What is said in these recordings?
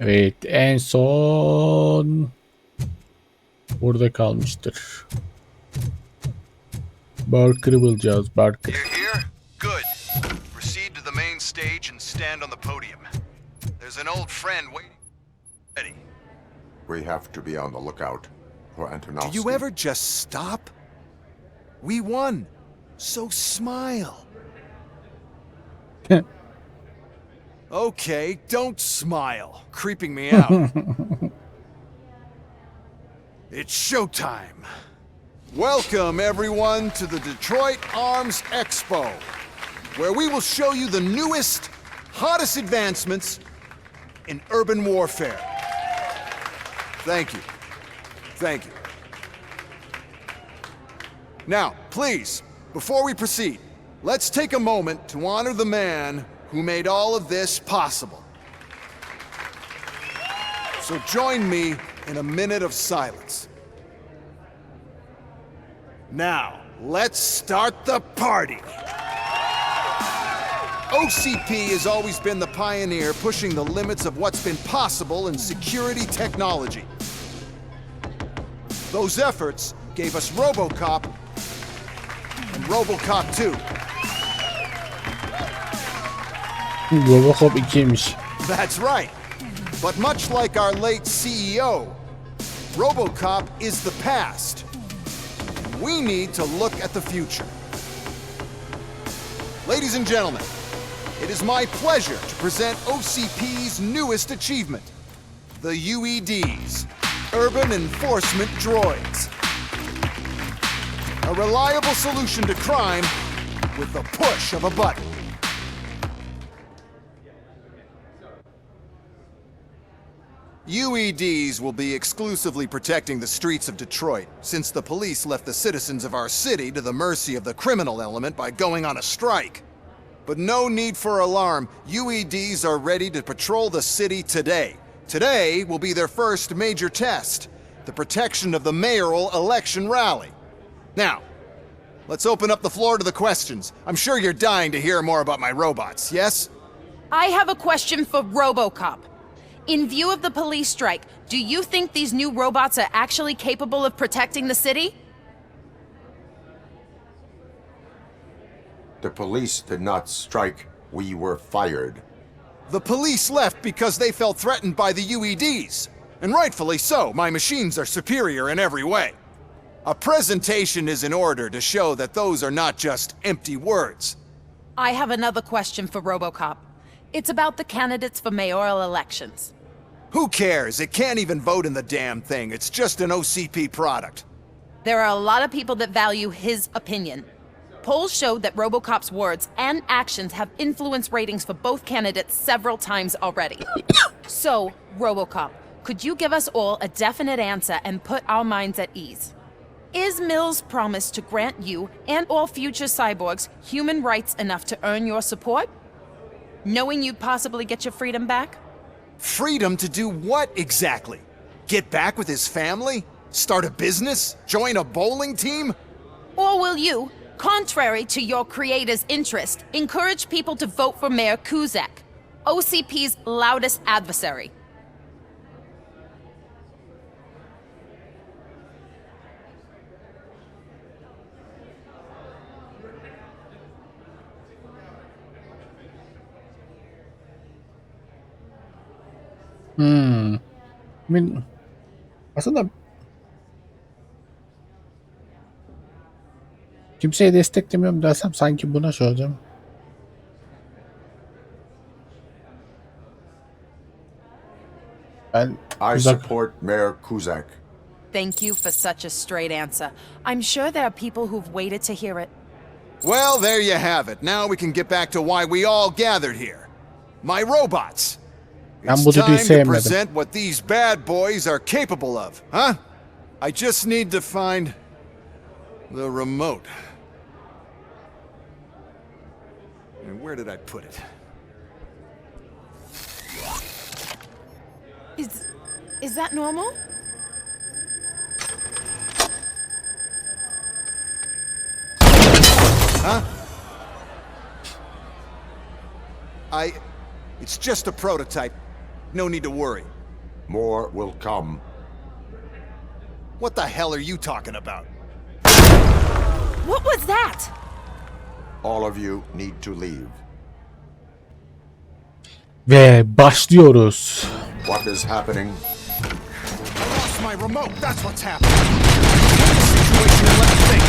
Evet, en son burada kalmıştır. Barker'ı bulacağız. Barker. You're here? Good. Proceed to the main stage and stand on the podium. There's an old friend waiting. Ready. We have to be on the lookout for Antonovsky. Do you ever just stop? We won. So smile. Okay, don't smile. Creeping me out. It's showtime. Welcome, everyone, to the Detroit Arms Expo, where we will show you the newest, hottest advancements in urban warfare. Thank you. Thank you. Now, please, before we proceed, let's take a moment to honor the man who made all of this possible. So join me in a minute of silence. Now, let's start the party. OCP has always been the pioneer pushing the limits of what's been possible in security technology. Those efforts gave us Robocop and Robocop 2. Robocop 2'ymiş. That's right. But much like our late CEO, Robocop is the past. We need to look at the future. Ladies and gentlemen, it is my pleasure to present OCP's newest achievement, the UEDs, Urban Enforcement Droids. A reliable solution to crime with the push of a button. UEDs will be exclusively protecting the streets of Detroit, since the police left the citizens of our city to the mercy of the criminal element by going on a strike. But no need for alarm. UEDs are ready to patrol the city today. Today will be their first major test, the protection of the mayoral election rally. Now, let's open up the floor to the questions. I'm sure you're dying to hear more about my robots, yes? I have a question for Robocop. In view of the police strike, do you think these new robots are actually capable of protecting the city? The police did not strike. We were fired. The police left because they felt threatened by the UEDs. And rightfully so, my machines are superior in every way. A presentation is in order to show that those are not just empty words. I have another question for Robocop. It's about the candidates for mayoral elections. Who cares? It can't even vote in the damn thing. It's just an OCP product. There are a lot of people that value his opinion. Polls showed that Robocop's words and actions have influenced ratings for both candidates several times already. So, Robocop, could you give us all a definite answer and put our minds at ease? Is Mills' promise to grant you and all future cyborgs human rights enough to earn your support? Knowing you'd possibly get your freedom back? Freedom to do what exactly? Get back with his family? Start a business? Join a bowling team? Or will you, contrary to your creator's interest, encourage people to vote for Mayor Kuzak, OCP's loudest adversary? Aslında kimseye desteklemiyorum dersem sanki buna soracağım. I support Mayor Kuzak. Thank you for such a straight answer. I'm sure there are people who've waited to hear it. Well, there you have it. Now we can get back to why we all gathered here. My robots. It's time to present what these bad boys are capable of, huh? I just need to find the remote. And where did I put it? Is that normal? Huh? It's just a prototype. No need to worry. More will come. What the hell are you talking about? What was that? All of you need to leave. Ve başlıyoruz. What is happening? I lost my remote. That's what's happening. Situation and let me think.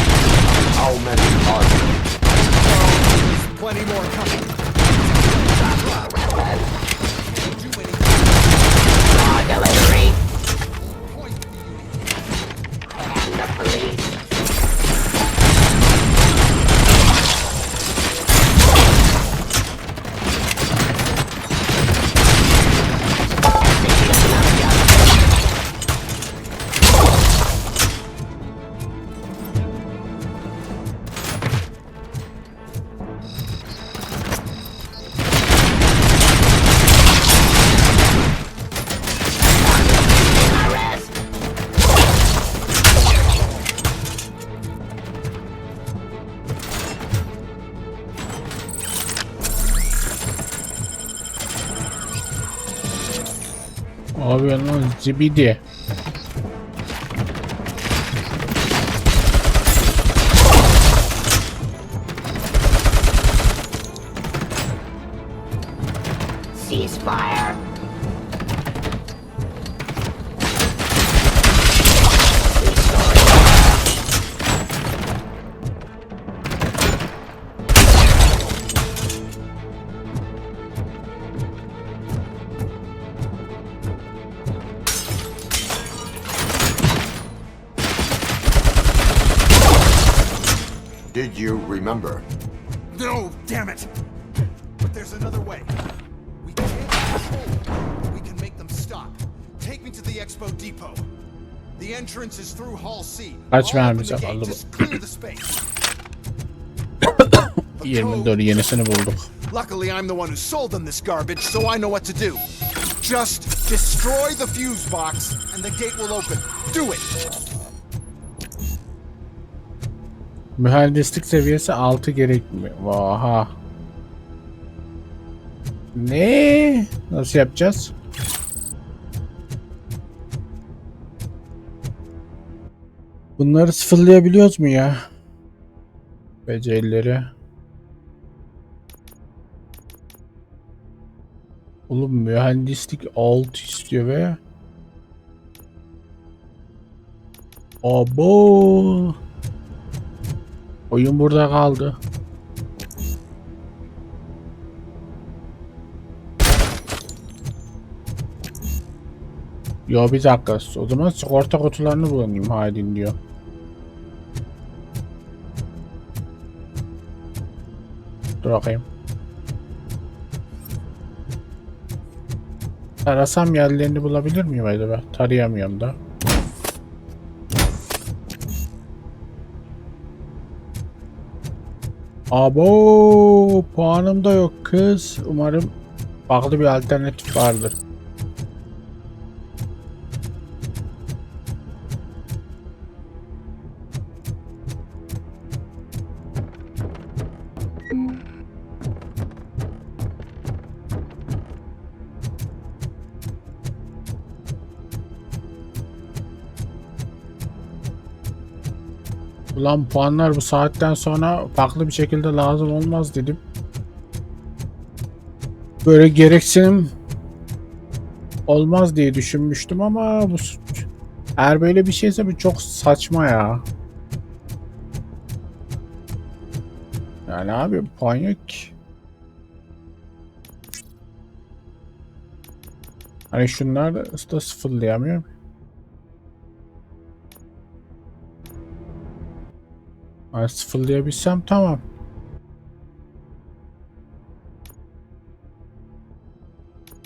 How many are there? There's plenty more coming. Do anything. Delivery. Point. And the police. Arrest. Abi lan zibidi. Ceasefire. Did you remember? No, damn it. But there's another way. We can't control. We can make them stop. Take me to the expo depot. The entrance is through Hall C. Kaç I'll open vermiş the gate. efendim? Just clear the space. 24 yenisini bulduk. Luckily, I'm the one who sold them this garbage, so I know what to do. Just destroy the fuse box, and the gate will open. Do it! Mühendislik seviyesi 6 gerekmiyor. Vaha. Ne? Nasıl yapacağız? Bunları sıfırlayabiliyoruz mu ya? Becerileri. Oğlum mühendislik 6 istiyor ve abo. Oyun burada kaldı. Yo bir dakika. O zaman sigorta kutularını bulayım haydin diyor. Dur bakayım. Tarasam yerlerini bulabilir miyim acaba? Tarayamıyorum da. Abo, puanım da yok kız. Umarım farklı bir alternatif vardır. Ulan puanlar bu saatten sonra farklı bir şekilde lazım olmaz dedim. Böyle gereksinim olmaz diye düşünmüştüm ama bu eğer böyle bir şeyse bu çok saçma ya. Yani abi puan yok ki. Hani şunlar da sıfırlayamıyorum. Hani sıfırlayabilsem tamam.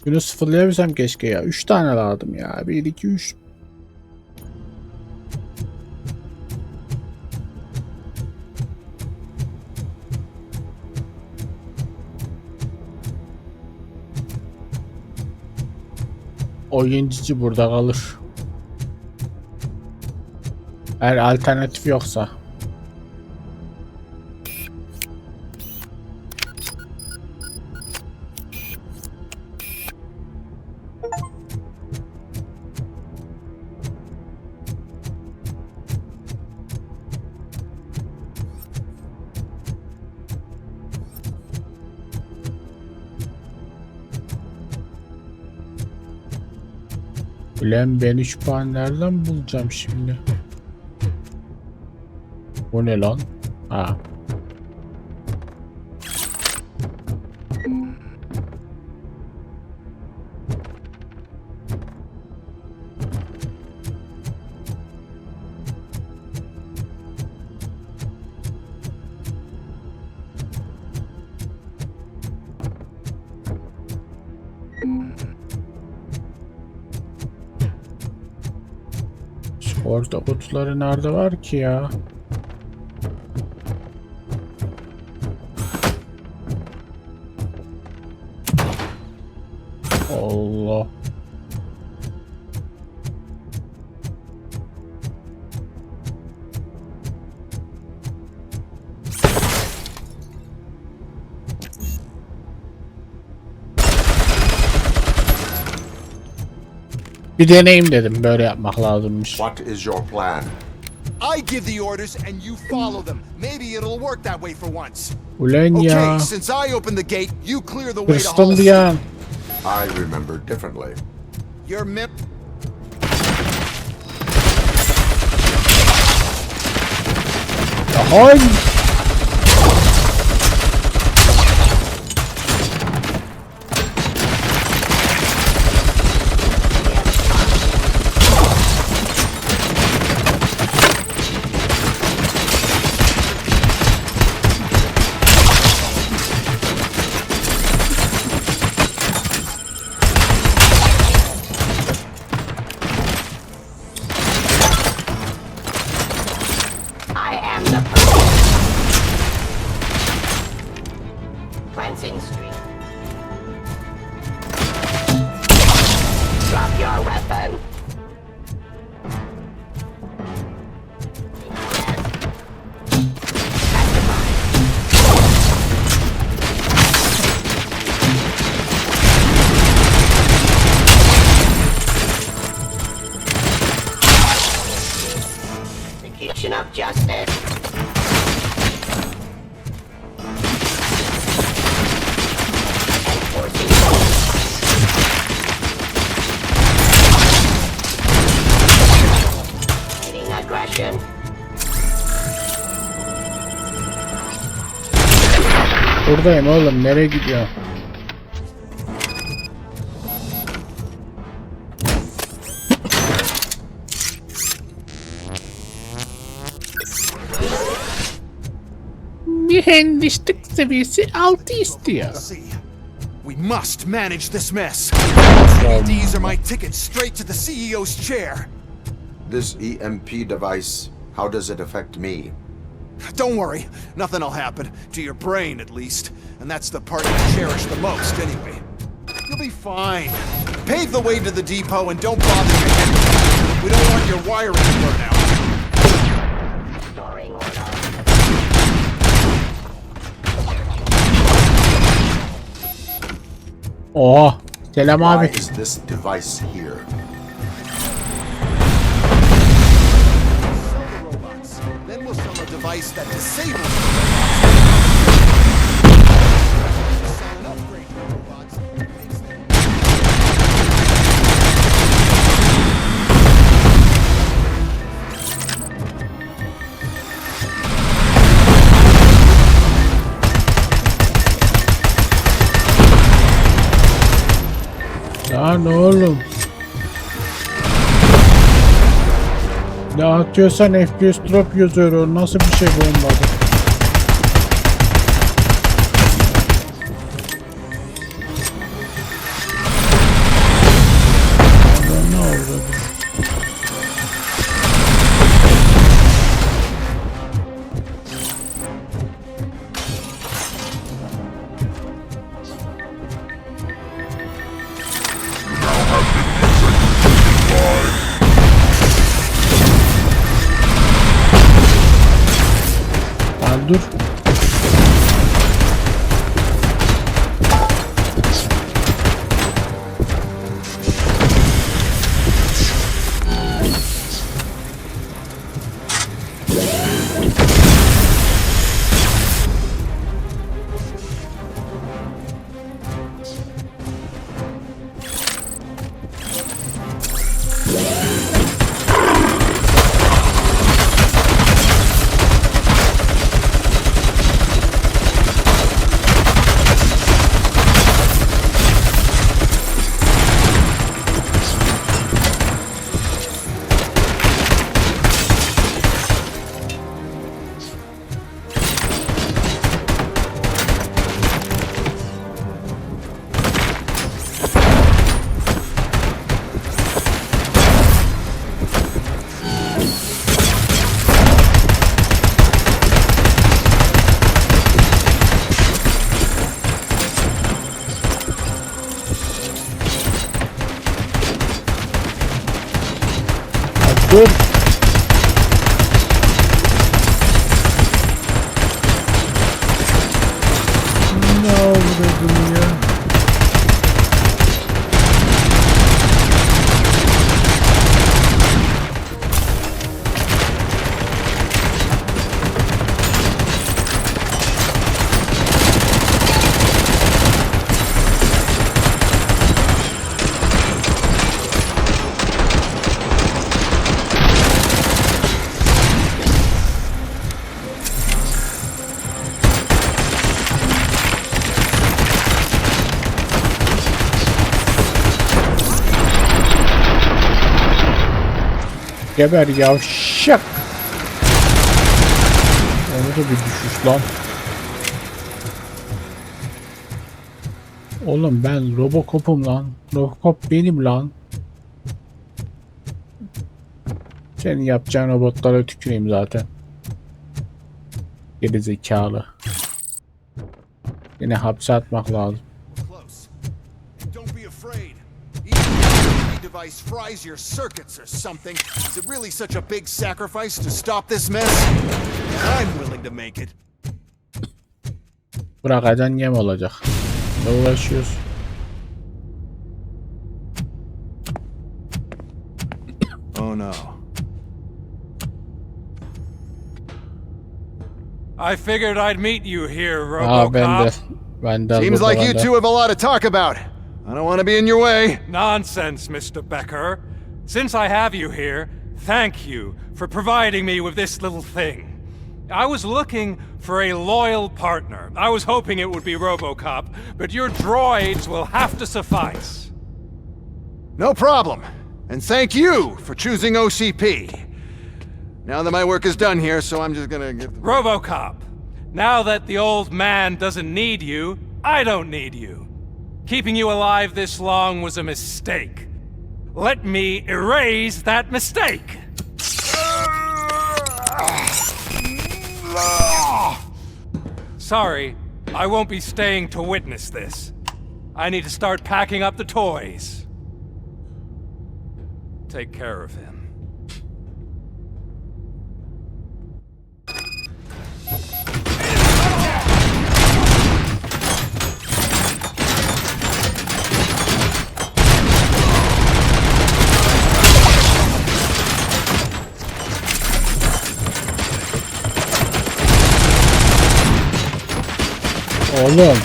Bunu sıfırlayabilsem keşke ya. 3 tane lazım ya. 1, 2, 3. Oyuncu burada kalır. Eğer alternatif yoksa. Ulan ben 3 puan nereden bulacağım şimdi? Bu ne lan? Ha. Orada kutuları nerede var ki ya? Allah. Bir deneyim dedim, böyle yapmak lazımmış. What is your plan? I give the orders and you follow them. Maybe it'll work that way for once. Ulan ya. Okay, since I opened the gate, you clear the way to Hırstım Hall bir C. an. I remember differently. Your mip. Hay. I am the police. Cleansing Street. Drop your weapon. Execution of justice. Enforcing fighting aggression. Buradayım oğlum, nereye gidiyor? Mühendislik seviyesi 6 istiyor. See, we must manage this mess. These are my tickets straight to the CEO's chair. This EMP device, how does it affect me? Don't worry, nothing'll happen. To your brain, at least. And that's the part you cherish the most, anyway. You'll be fine. Pave the way to the depot and don't bother your head. We don't want your wiring to burn out. Restoring order. Oha. Selam Why abi. is this device here? Sell the robots. Then we'll sell a device that disables Sell an upgrade to the robots. Makes them Lan oğlum. Ne atıyorsan FPS drop yazıyor, o nasıl bir şey bombadı? Ne oldu? Lan dur. Dur. Ne oldu ya? Geber yavşak. Onu da bir düşüş lan. Oğlum ben Robocop'um lan. Robocop benim lan. Senin yapacağın robotlara tüküreyim zaten. Geri zekalı. Yine hapse atmak lazım. Close. Don't be afraid. Even if the device fries your circuits or something, is it really such a big sacrifice to stop this mess? I'm willing to make it. Bırakacaksın yem olacak. Ne uğraşıyoruz? Oh no. I figured I'd meet you here, Aa ben de. Robocop. Ben de. Seems like you two have a lot to talk about. I don't want to be in your way. Nonsense, Mr. Becker. Since I have you here, thank you for providing me with this little thing. I was looking for a loyal partner. I was hoping it would be Robocop, but your droids will have to suffice. No problem. And thank you for choosing OCP. Now that my work is done here, so I'm just gonna get... Robocop, now that the old man doesn't need you, I don't need you. Keeping you alive this long was a mistake. Let me erase that mistake! Sorry, I won't be staying to witness this. I need to start packing up the toys. Take care of him. Oğlum.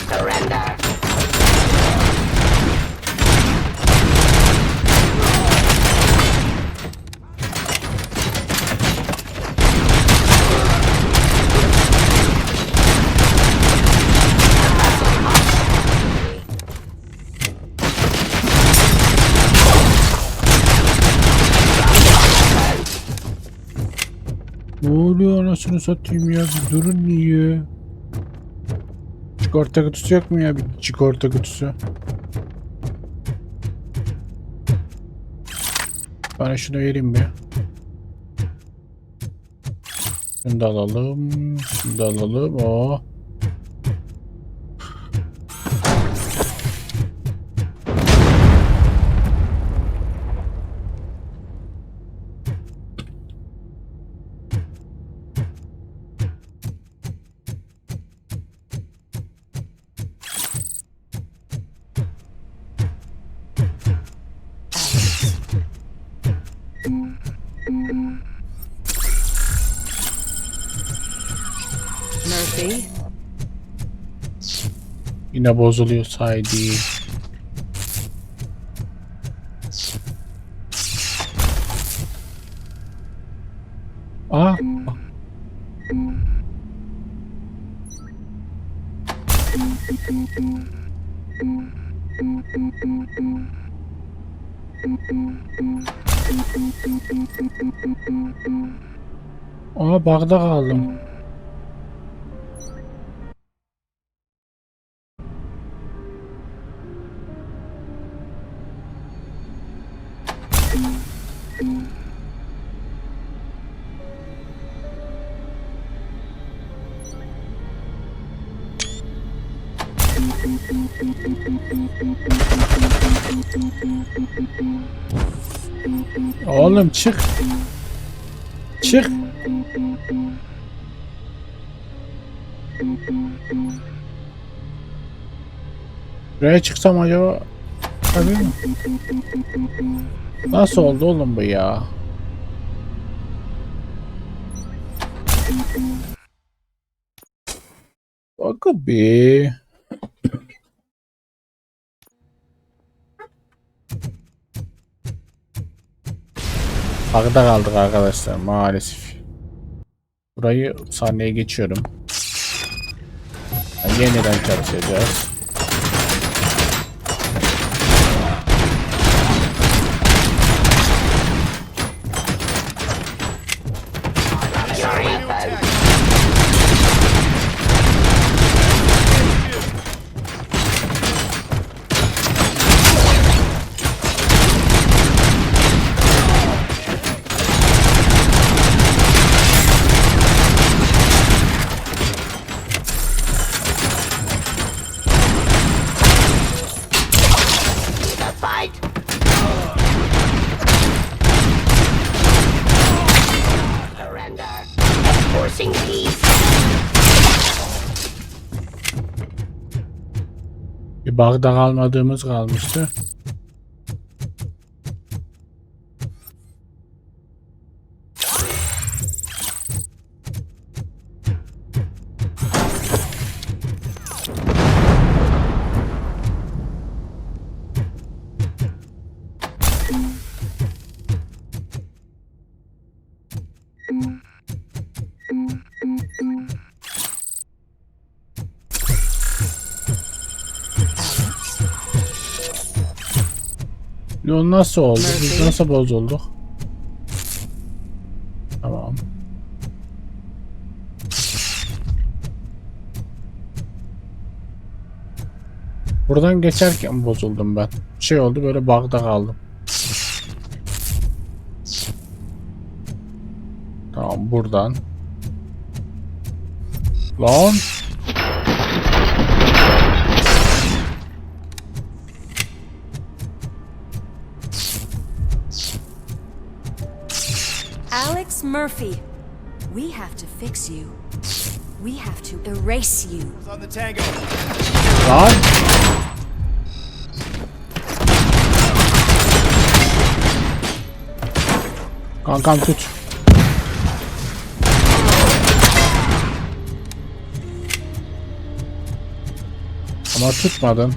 Surrender. Ne oluyor anasını satayım ya, bir durun niye? Çikolata kutusu yok mu ya, bir çikolata kutusu? Bana şunu vereyim bir. Şunu da alalım, şunu da alalım. Oo. Yine bozuluyor saydı. Aa. Aa, bug'da kaldım. Oğlum çık. Çık. Buraya çıksam acaba? Tabii mi? Nasıl oldu oğlum bu ya? Bak be. Bakta kaldık arkadaşlar maalesef. Burayı sahneye geçiyorum. Yeniden çalışacağız. Bir bagda kalmadığımız kalmıştı. Yol nasıl oldu? Biz nasıl bozulduk? Tamam. Buradan geçerken bozuldum ben. Şey oldu böyle bug'da kaldım. Tamam buradan. Lan. Alex Murphy, we have to fix you. We have to erase you. On the tango. Lan. Kankam tut. Ama tutmadın.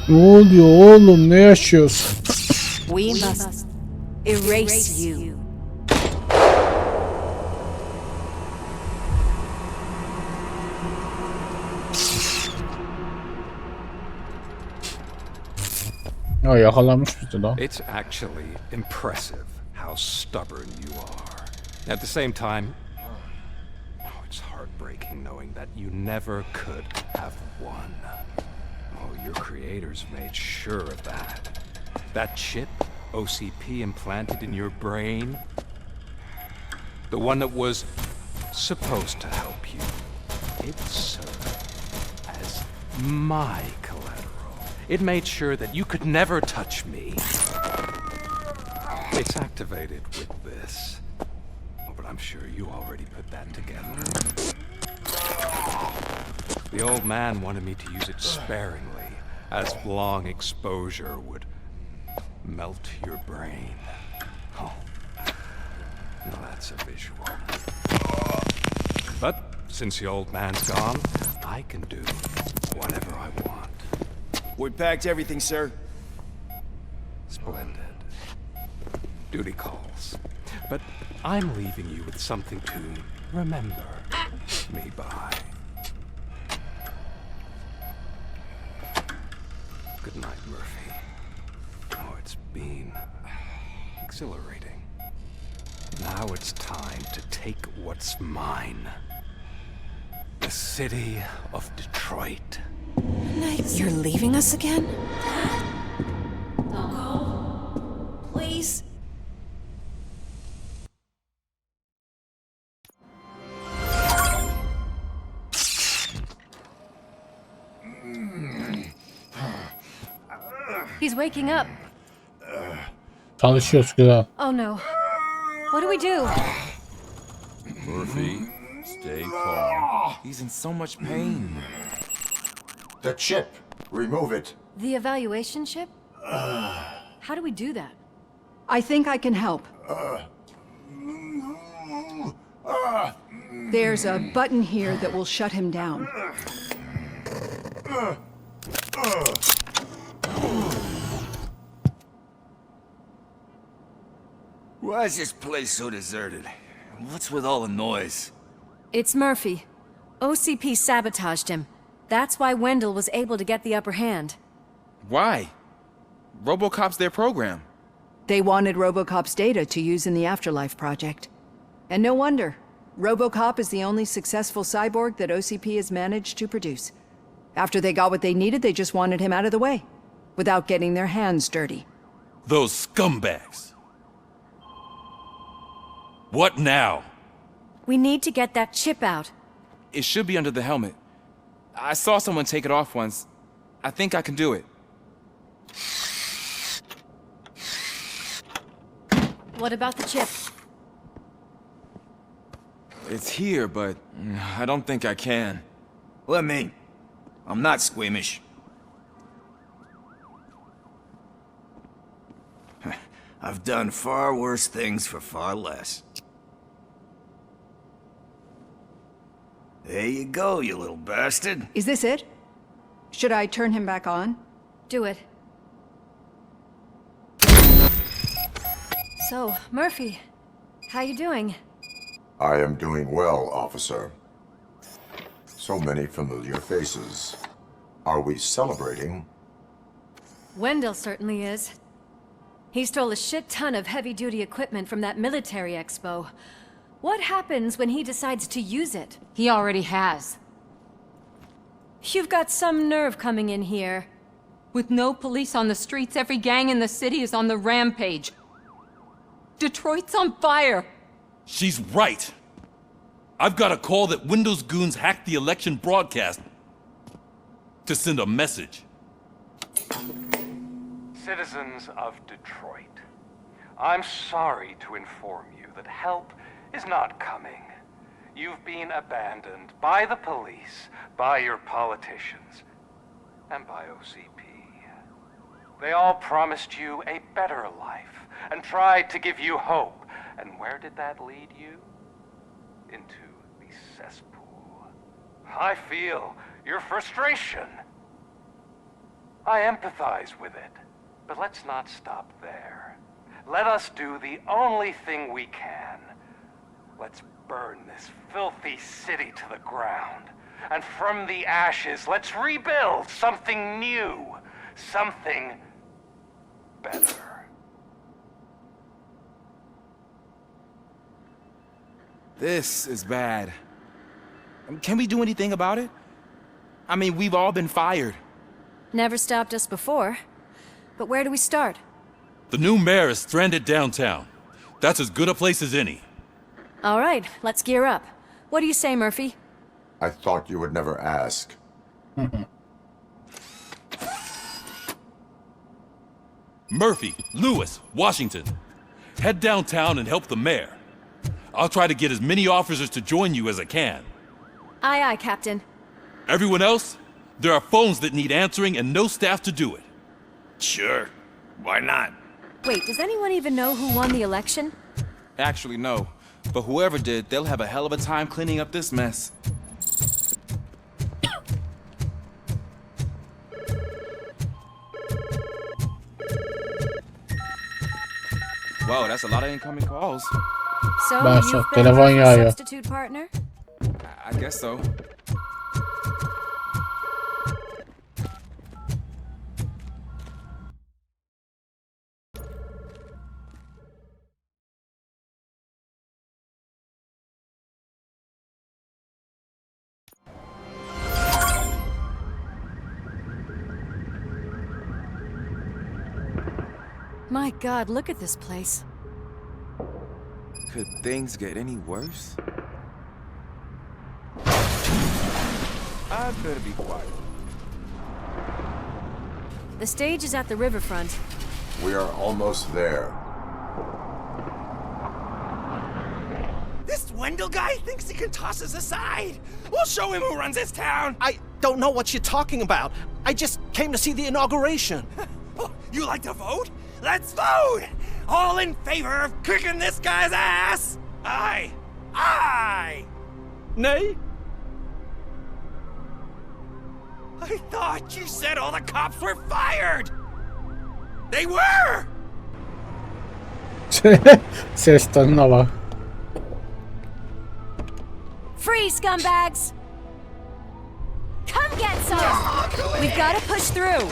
Ne oluyor oğlum? Ne yaşıyorsun? We must erase you. Ya yakalamış bizi lan. It's actually impressive how stubborn you are. At the same time, it's heartbreaking knowing that you never could have won. Oh, your creators made sure of that. That chip OCP implanted in your brain, the one that was supposed to help you, it served as my collateral. It made sure that you could never touch me. It's activated with this. Oh, but I'm sure you already put that together. The old man wanted me to use it sparingly, as long exposure would melt your brain. Oh, now that's a visual. But since the old man's gone, I can do whatever I want. We packed everything, sir. Splendid. Duty calls. But I'm leaving you with something to remember me by. Good night, Murphy. Oh, it's been exhilarating. Now it's time to take what's mine. The city of Detroit. You're leaving us again? Don't go. Please. He's waking up. Çalışıyoruz güzel. Oh no. What do we do? Murphy, stay calm. He's in so much pain. The chip. Remove it. The evaluation chip? How do we do that? I think I can help. There's a button here that will shut him down. Why is this place so deserted? What's with all the noise? It's Murphy. OCP sabotaged him. That's why Wendell was able to get the upper hand. Why? Robocop's their program. They wanted Robocop's data to use in the Afterlife project. And no wonder. Robocop is the only successful cyborg that OCP has managed to produce. After they got what they needed, they just wanted him out of the way, without getting their hands dirty. Those scumbags. What now? We need to get that chip out. It should be under the helmet. I saw someone take it off once. I think I can do it. What about the chip? It's here, but I don't think I can. Let me. I'm not squeamish. I've done far worse things for far less. There you go, you little bastard. Is this it? Should I turn him back on? Do it. So, Murphy, how you doing? I am doing well, officer. So many familiar faces. Are we celebrating? Wendell certainly is. He stole a shit ton of heavy-duty equipment from that military expo. What happens when he decides to use it? He already has. You've got some nerve coming in here. With no police on the streets, every gang in the city is on the rampage. Detroit's on fire! She's right. I've got a call that Windows goons hacked the election broadcast to send a message. Citizens of Detroit, I'm sorry to inform you that help is not coming. You've been abandoned by the police, by your politicians, and by OCP. They all promised you a better life and tried to give you hope. And where did that lead you? Into the cesspool. I feel your frustration. I empathize with it. But let's not stop there. Let us do the only thing we can. Let's burn this filthy city to the ground. And from the ashes, let's rebuild something new. Something better. This is bad. Can we do anything about it? I mean, we've all been fired. Never stopped us before. But where do we start? The new mayor is stranded downtown. That's as good a place as any. All right, let's gear up. What do you say, Murphy? I thought you would never ask. Murphy, Lewis, Washington. Head downtown and help the mayor. I'll try to get as many officers to join you as I can. Aye, aye, Captain. Everyone else? There are phones that need answering and no staff to do it. Sure. Why not? Wait, does anyone even know who won the election? Actually, no. But whoever did, they'll have a hell of a time cleaning up this mess. Whoa, that's a lot of incoming calls. So, Başla, you've been telefon Murphy's yağıyor. substitute partner? I guess so. My God, look at this place. Could things get any worse? I'd better be quiet. The stage is at the riverfront. We are almost there. This Wendell guy thinks he can toss us aside. We'll show him who runs this town. I don't know what you're talking about. I just came to see the inauguration. Oh, you like to vote? Let's vote! All in favor of kicking this guy's ass? Aye. Aye! Nay? I thought you said all the cops were fired! They were! Ses tonuna bak. Free, scumbags! Come get some! We've got to push through.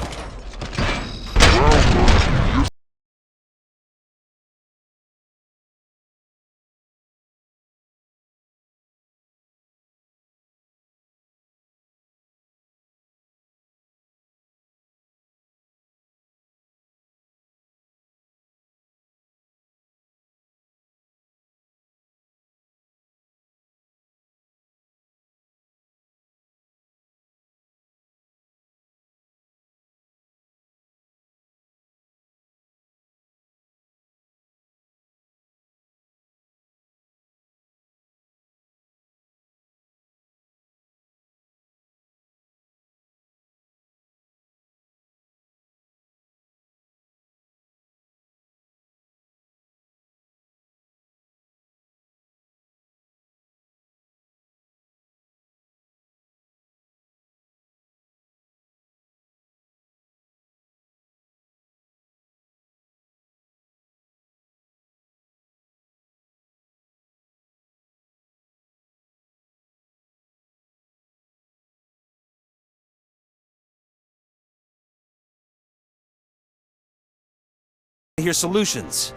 Hear solutions.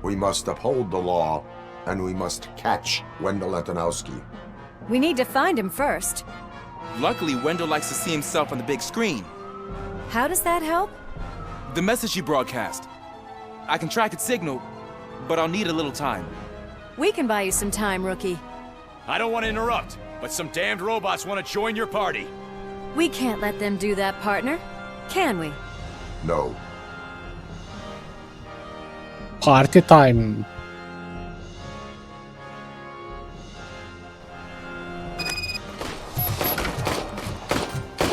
We must uphold the law, and we must catch Wendell Antonowski. We need to find him first. Luckily, Wendell likes to see himself on the big screen. How does that help? The message he broadcast. I can track its signal, but I'll need a little time. We can buy you some time, rookie. I don't want to interrupt, but some damned robots want to join your party. We can't let them do that, partner. Can we? No. Party time.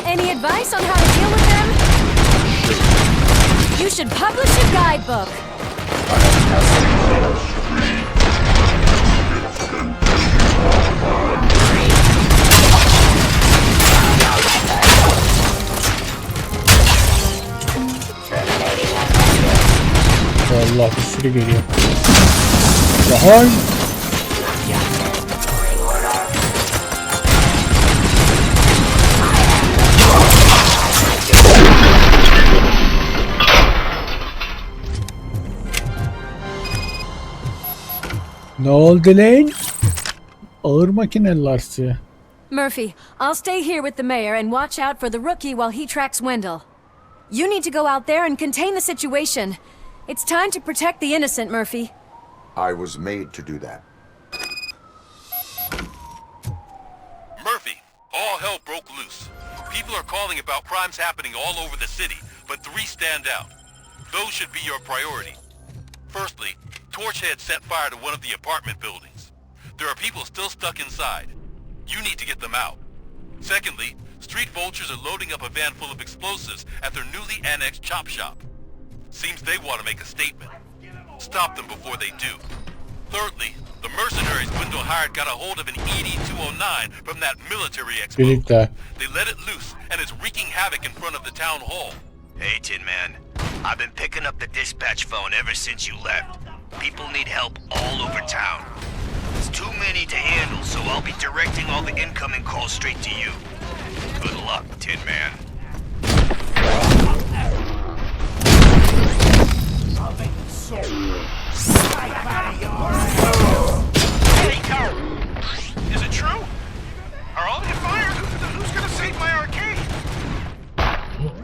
Any advice on how to deal with them? You should publish a guidebook. Allah, bir sürü geliyor. Vay. Ne oldu lan? Ağır makineler size. Murphy, I'll stay here with the mayor and watch out for the rookie while he tracks Wendell. You need to go out there and contain the situation. It's time to protect the innocent, Murphy. I was made to do that. Murphy, all hell broke loose. People are calling about crimes happening all over the city, but 3 stand out. Those should be your priority. Firstly, Torchhead set fire to one of the apartment buildings. There are people still stuck inside. You need to get them out. Secondly, street vultures are loading up a van full of explosives at their newly annexed chop shop. Seems they want to make a statement. Stop them before they do. Thirdly, the mercenaries Wendell hired got a hold of an ED-209 from that military expo. They let it loose and is wreaking havoc in front of the town hall. Hey, Tin Man. I've been picking up the dispatch phone ever since you left. People need help all over town. There's too many to handle, so I'll be directing all the incoming calls straight to you. Good luck, Tin Man. Hey, Carl! Is it true? Are all of you fired? Who's gonna save my arcade?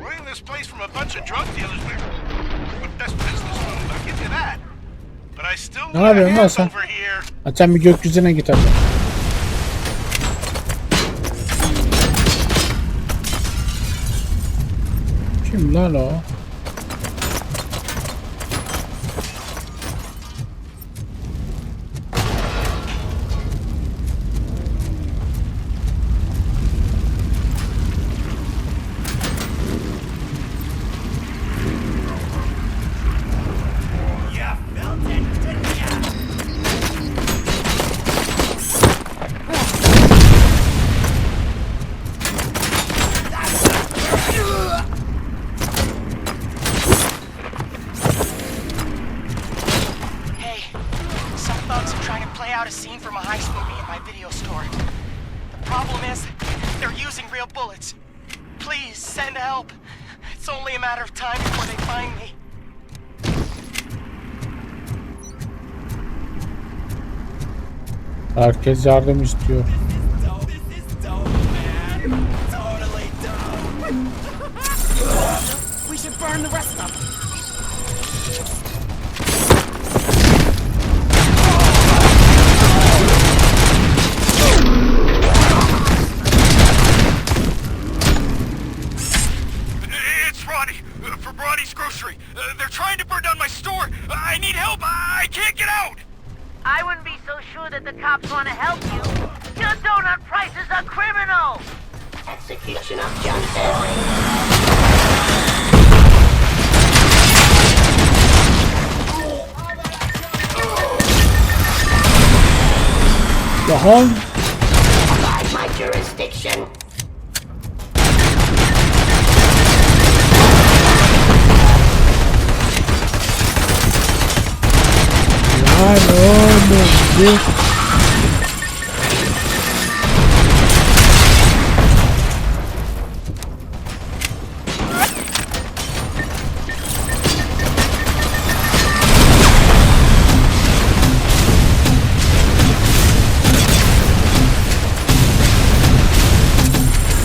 Running this place from a bunch of drug dealers, we're best business moves. Ne yapıyorsun lan sen? Hadi sen bir gökyüzüne git hadi. Kim lan o? Herkes yardım istiyor. I wouldn't be so sure that the cops want to help you. Your donut prices are criminal! Execution of justice. By my jurisdiction.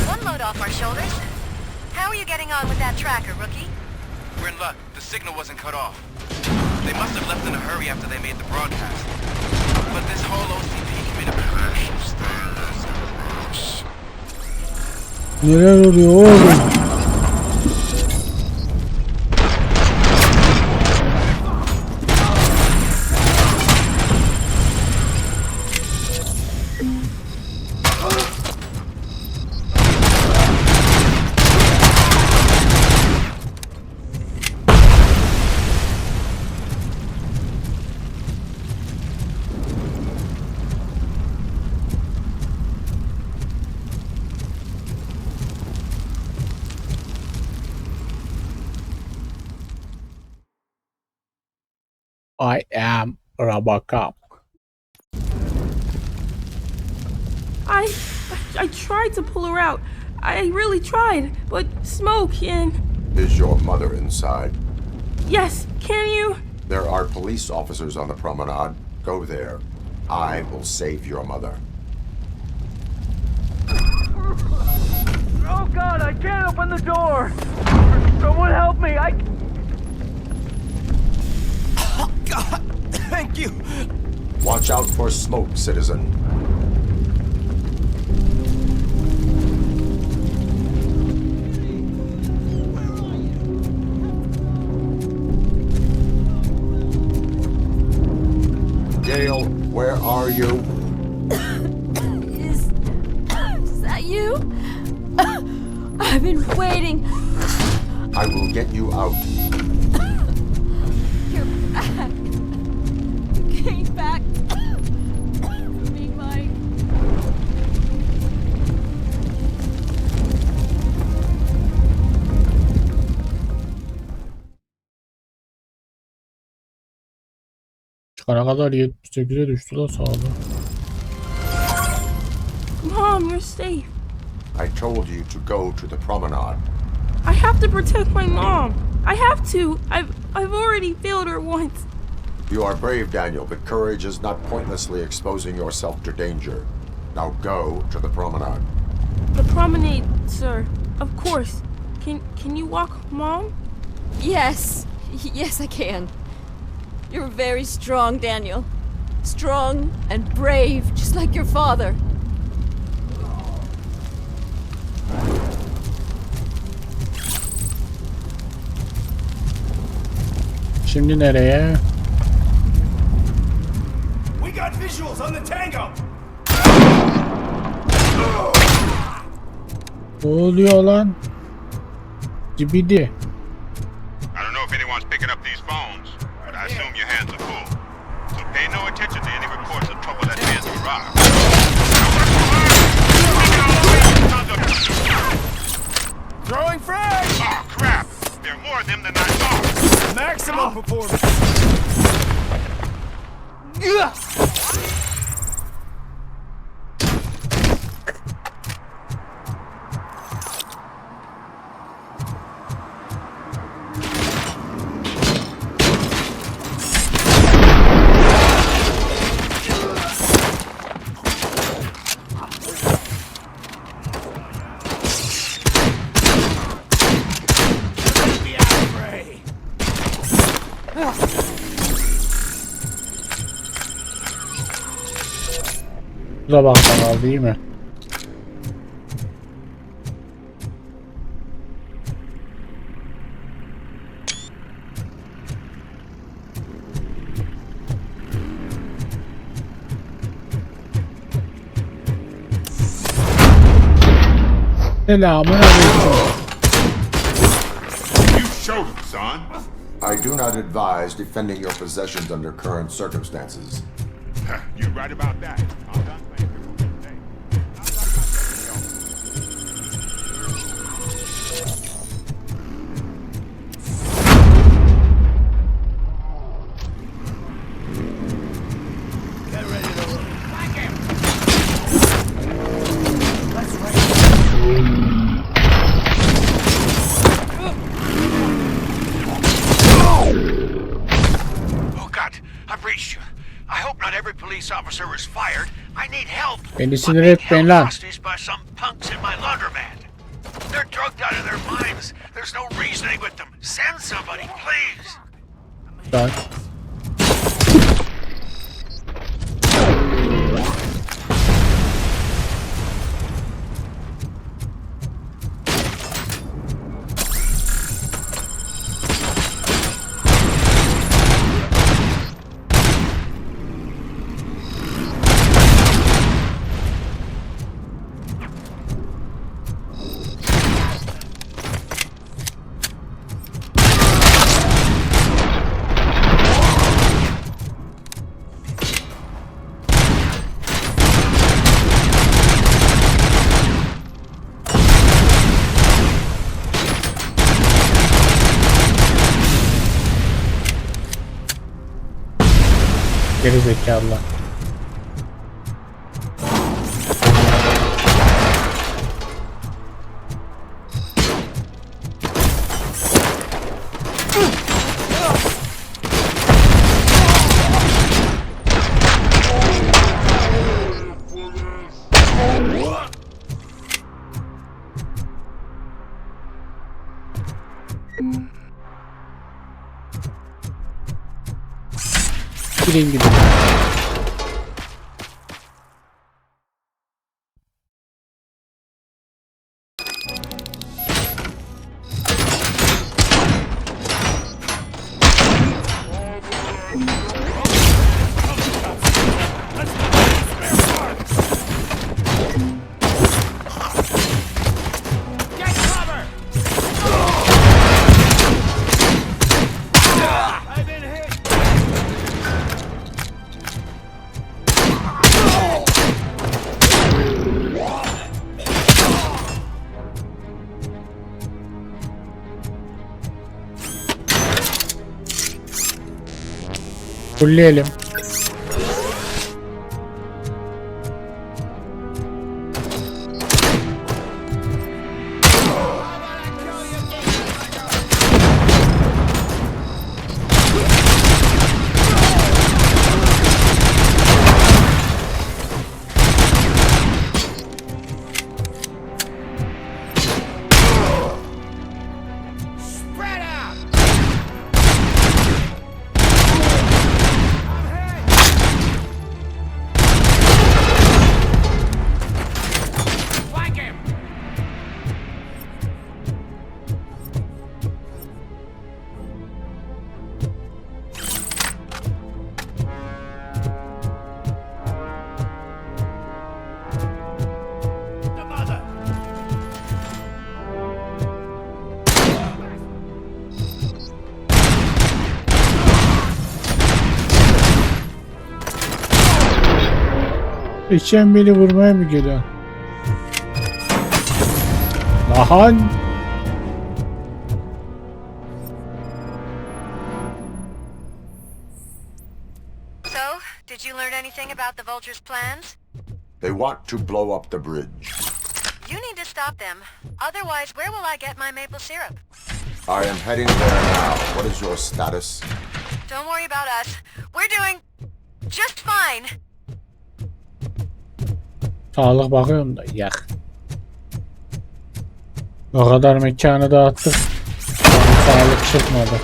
One load off our shoulders. How are you getting on with that tracker, rookie? We're in luck. The signal wasn't cut off. They must have left in a hurry after they made the broadcast. But this whole OCP communication... Neler oluyor oğlum? I am Robocop. I tried to pull her out. I really tried, but smoke and... Is your mother inside? Yes, can you? There are police officers on the promenade. Go there. I will save your mother. Oh God, I can't open the door! Someone help me, Oh God, thank you! Watch out for smoke, citizen. Gail, where are you? Is that you? I've been waiting. I will get you out. You're back. You came back to be mine. Çıkana kadar 78'e düştü da sağda. Mom, you're safe. I told you to go to the promenade. I have to protect my mom. I have to. I've already failed her once. You are brave, Daniel, but courage is not pointlessly exposing yourself to danger. Now go to the promenade. The promenade, sir. Of course. Can you walk, Mom? Yes. Yes, I can. You're very strong, Daniel. Strong and brave, just like your father. Şimdi nereye? We got visuals on the tango. Ne oluyor lan? Cibidi. I don't know if anyone's picking up these phones, but I assume your hands are full. So pay no attention to any reports of trouble at Ben's garage. Throwing frag! Oh, crap! There are more of them than I thought. Maximum performance. Bu da bakkal değil mi? Selamun aleyküm. You showed him, son. I do not advise defending your possessions under current circumstances. You're right about that. I'm done playing. Officer was fired. I need help. Beni sinir etmeyin lan. By some punks in my laundromat. They're drugged out of their minds. There's no reasoning with them. Send somebody, please. Bak. Geri zekalılar. Gidin gidin. Fulleyelim. İçen beni vurmaya mı geliyor? Lan! So, did you learn anything about the Vulture's plans? They want to blow up the bridge. You need to stop them. Otherwise, where will I get my maple syrup? I am heading there now. What is your status? Don't worry about us. We're doing just fine. Sağlık bakıyorum da yak. O kadar mekanı dağıttık. Sağlık çıkmadı.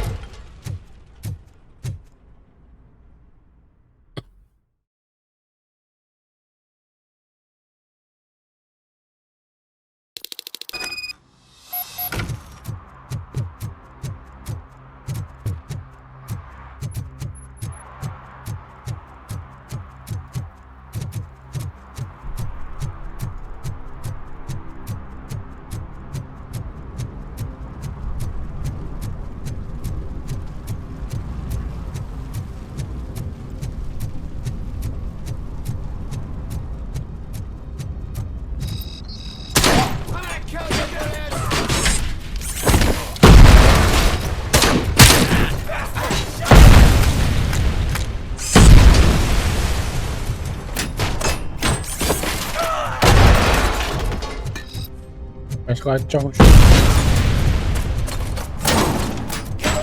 Başka açacağım şu.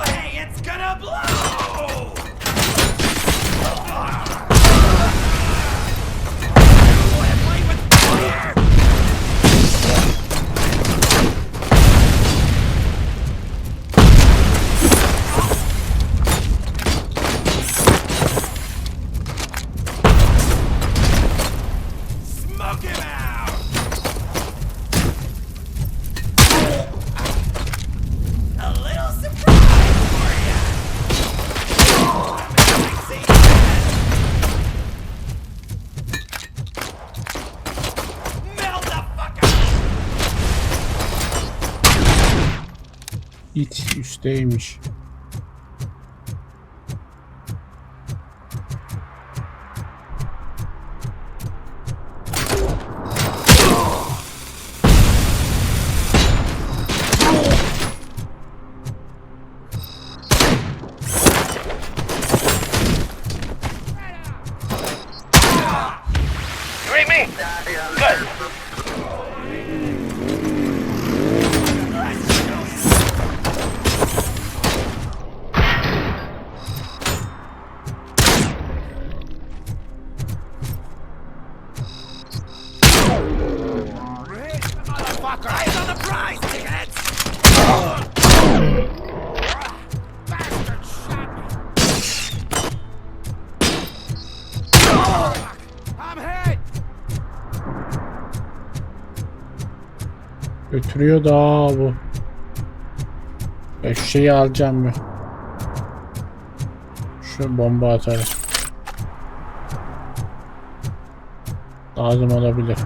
Hey, it's gonna blow! Smoke him out! A little surprise for ya! Melt the fuck out! İt üstteymiş. You read me? Good. Motherfucker! Eyes on the prize, dickheads! Bastard shot me! I'm hit! Götürüyor da bu. Ben şu şeyi alacağım bir. Şu bomba atarız. Lazım olabilir.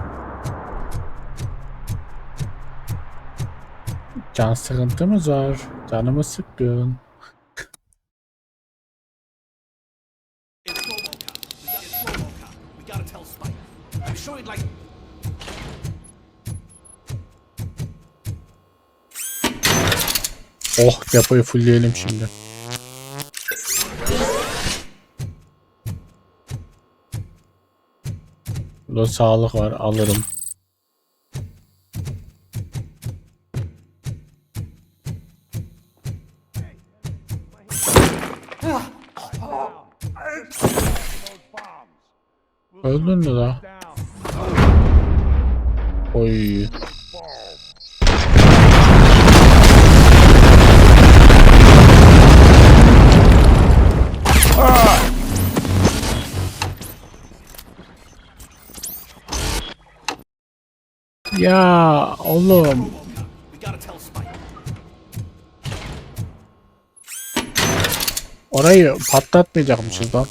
Can sıkıntımız var. Canımı sıkkın. It's Robocop. We gotta tell Spike. I'm sure he'd like... Oh, depoyu fullleyelim şimdi. Burada sağlık var, alırım. Öldün mü la? Oy. Ya oğlum. Orayı patlatmayacakmışız lan.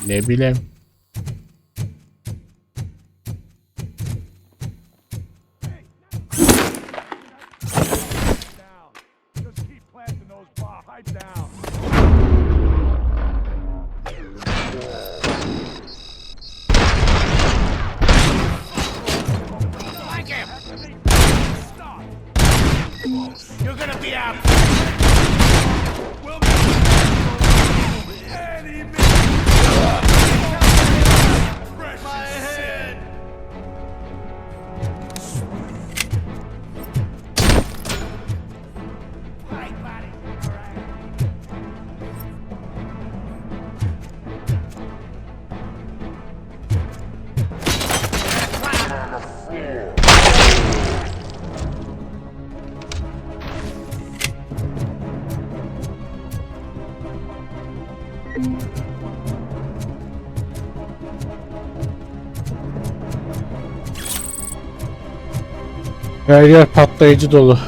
Ne bileyim. You're gonna be out. My head. Her yer patlayıcı dolu.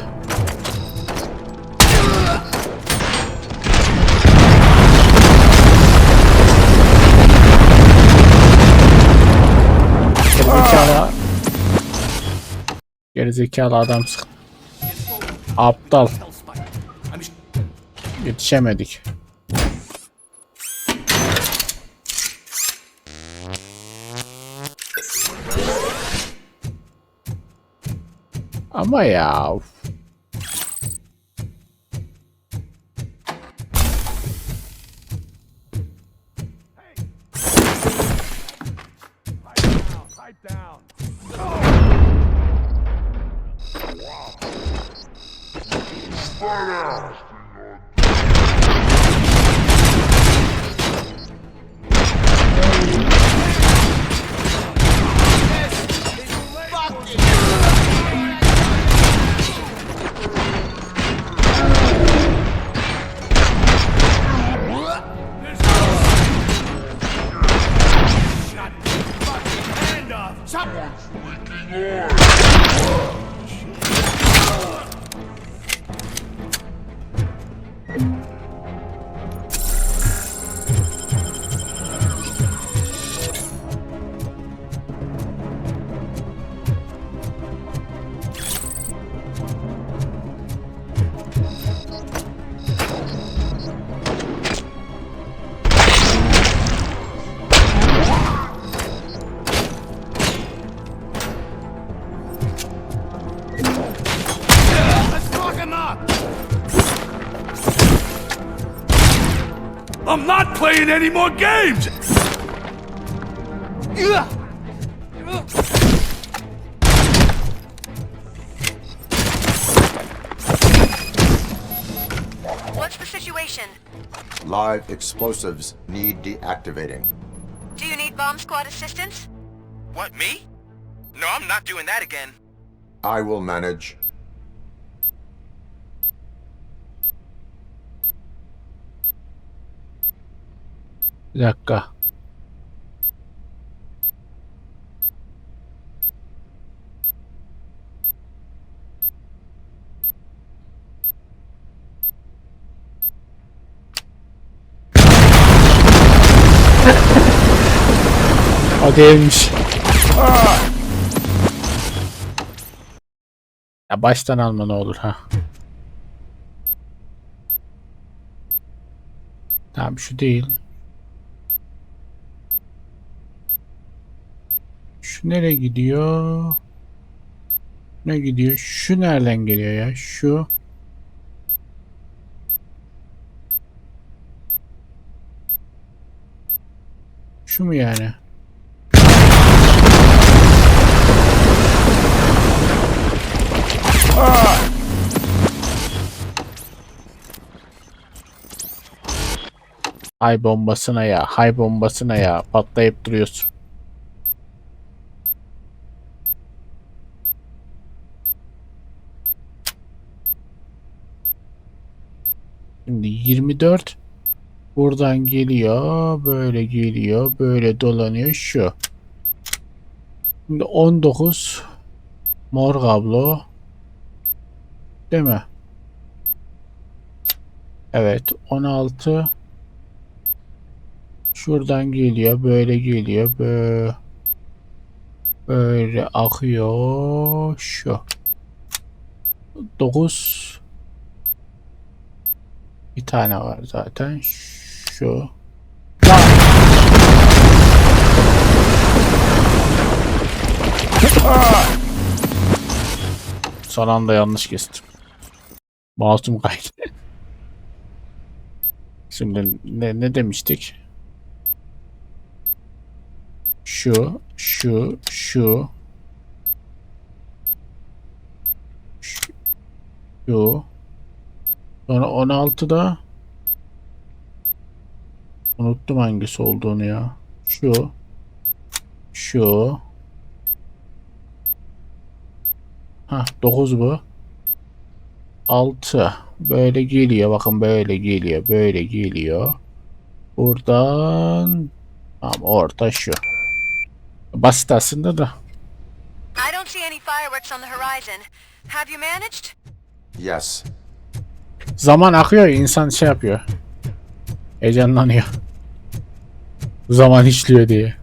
Gerizekalı adam sıktı. Aptal. Yetişemedik. Ama ya. I'm not playing any more games! What's the situation? Live explosives need deactivating. Do you need bomb squad assistance? What, me? No, I'm not doing that again. I will manage. Bir dakika. O değilmiş. Ya baştan alma ne olur ha. Tamam şu değil. Şu nereye gidiyor? Ne gidiyor? Şu nereden geliyor ya? Şu. Şu mu yani? Hay bombasına ya, hay bombasına ya, patlayıp duruyorsun. Şimdi 24 buradan geliyor, böyle geliyor, böyle dolanıyor şu. Şimdi 19 mor kablo, değil mi? Evet, 16 şuradan geliyor, böyle geliyor, böyle akıyor şu. 9 Bir tane var zaten. Şu. Son anda yanlış kestim. Masum kaydı. Şimdi ne demiştik? Şu. Sonra 16'da unuttum hangisi olduğunu ya. Şu. Ha 9 bu. 6 böyle geliyor, bakın böyle geliyor. Buradan tamam, orta şu. Basit aslında da. I don't see any fireworks on the horizon. Have you managed? Yes. Zaman akıyor, insan şey yapıyor. Heyecanlanıyor. Zaman işliyor diye.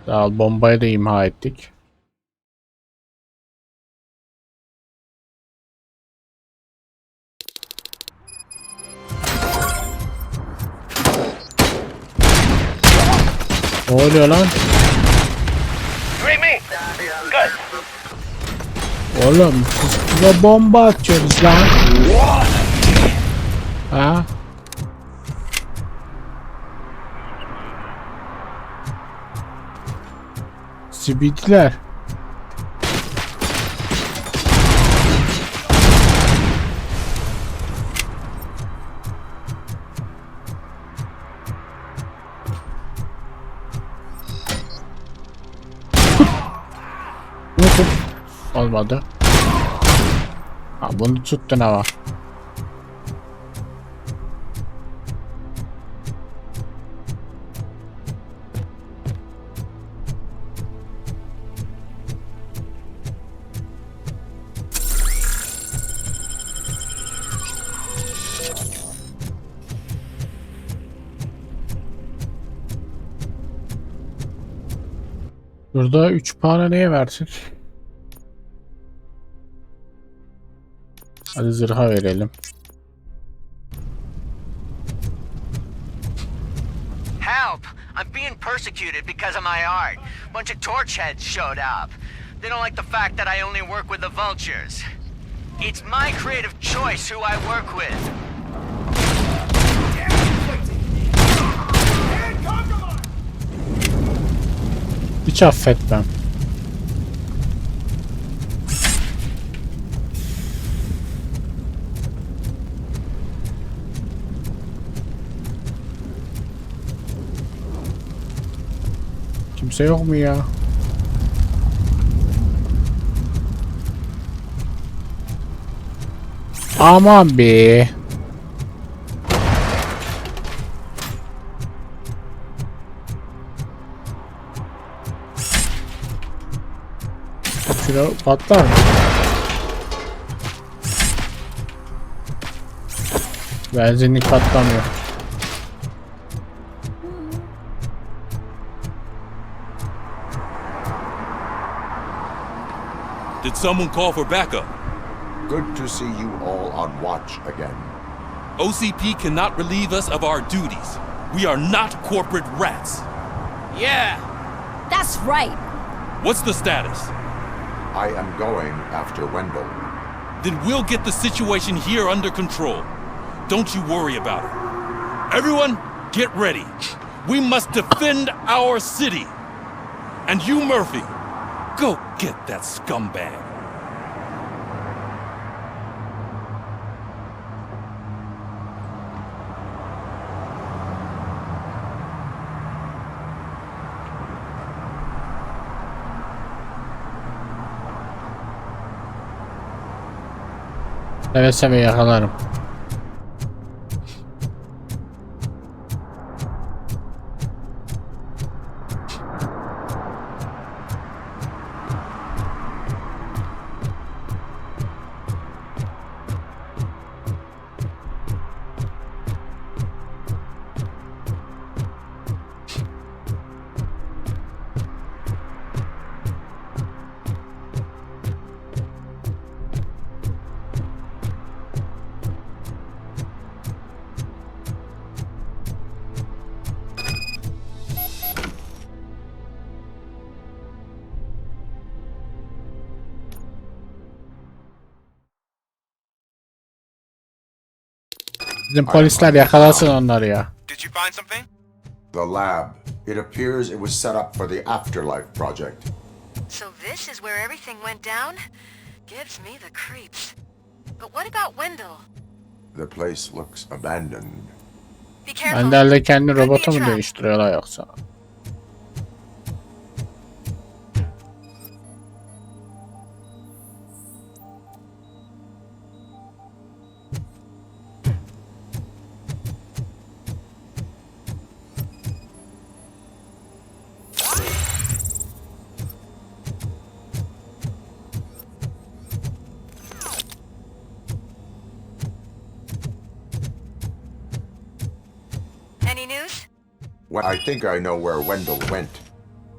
Sağ ol, bombayı da imha ettik. Ne oluyor lan? Oğlum siz bize bomba atıyorsunuz lan. Ha? Sibidiler. Olmadı. Ha, bunu tuttun ama. Burada 3 puanı neye versek? Hadi zırha verelim. Help! I'm being persecuted because of my art. Bunch of torch heads showed up. They don't like the fact that I only work with the vultures. It's my creative choice who I work with. Hiç affetmem. Kimse yok mu ya? Aman be. Şuna patlar mı? Benzinlik patlamıyor. Did someone call for backup? Good to see you all on watch again. OCP cannot relieve us of our duties. We are not corporate rats. Yeah! That's right! What's the status? I am going after Wendell. Then we'll get the situation here under control. Don't you worry about it. Everyone, get ready. We must defend our city. And you, Murphy, go get that scumbag. Seve seve yakalarım. Bizim polisler yakalasın onları ya. Did you find something? The lab. It appears it was set up for the Afterlife project. So this is where everything went down? Gives me the creeps. But what about Wendell? The place looks abandoned. Be careful. Önderle kendi robotu mu değiştiriyorlar yoksa? Any news? Well, I think I know where Wendell went.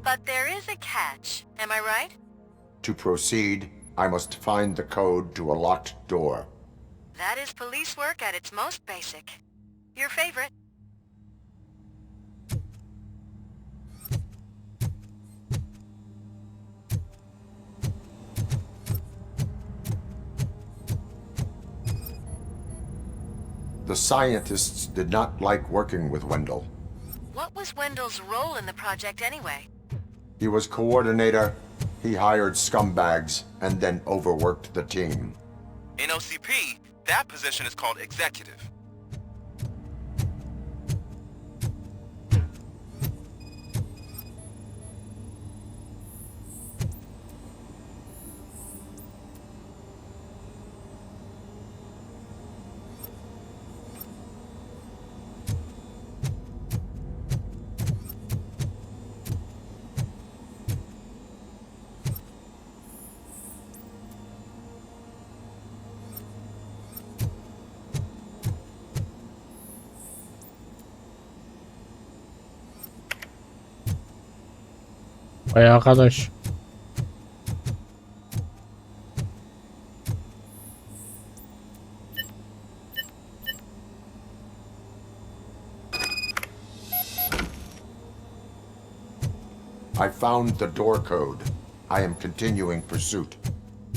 But there is a catch. Am I right? To proceed, I must find the code to a locked door. That is police work at its most basic. Your favorite. The scientists did not like working with Wendell. What was Wendell's role in the project anyway? He was coordinator, he hired scumbags, and then overworked the team. In OCP, that position is called executive. Vay arkadaş. I found the door code. I am continuing pursuit.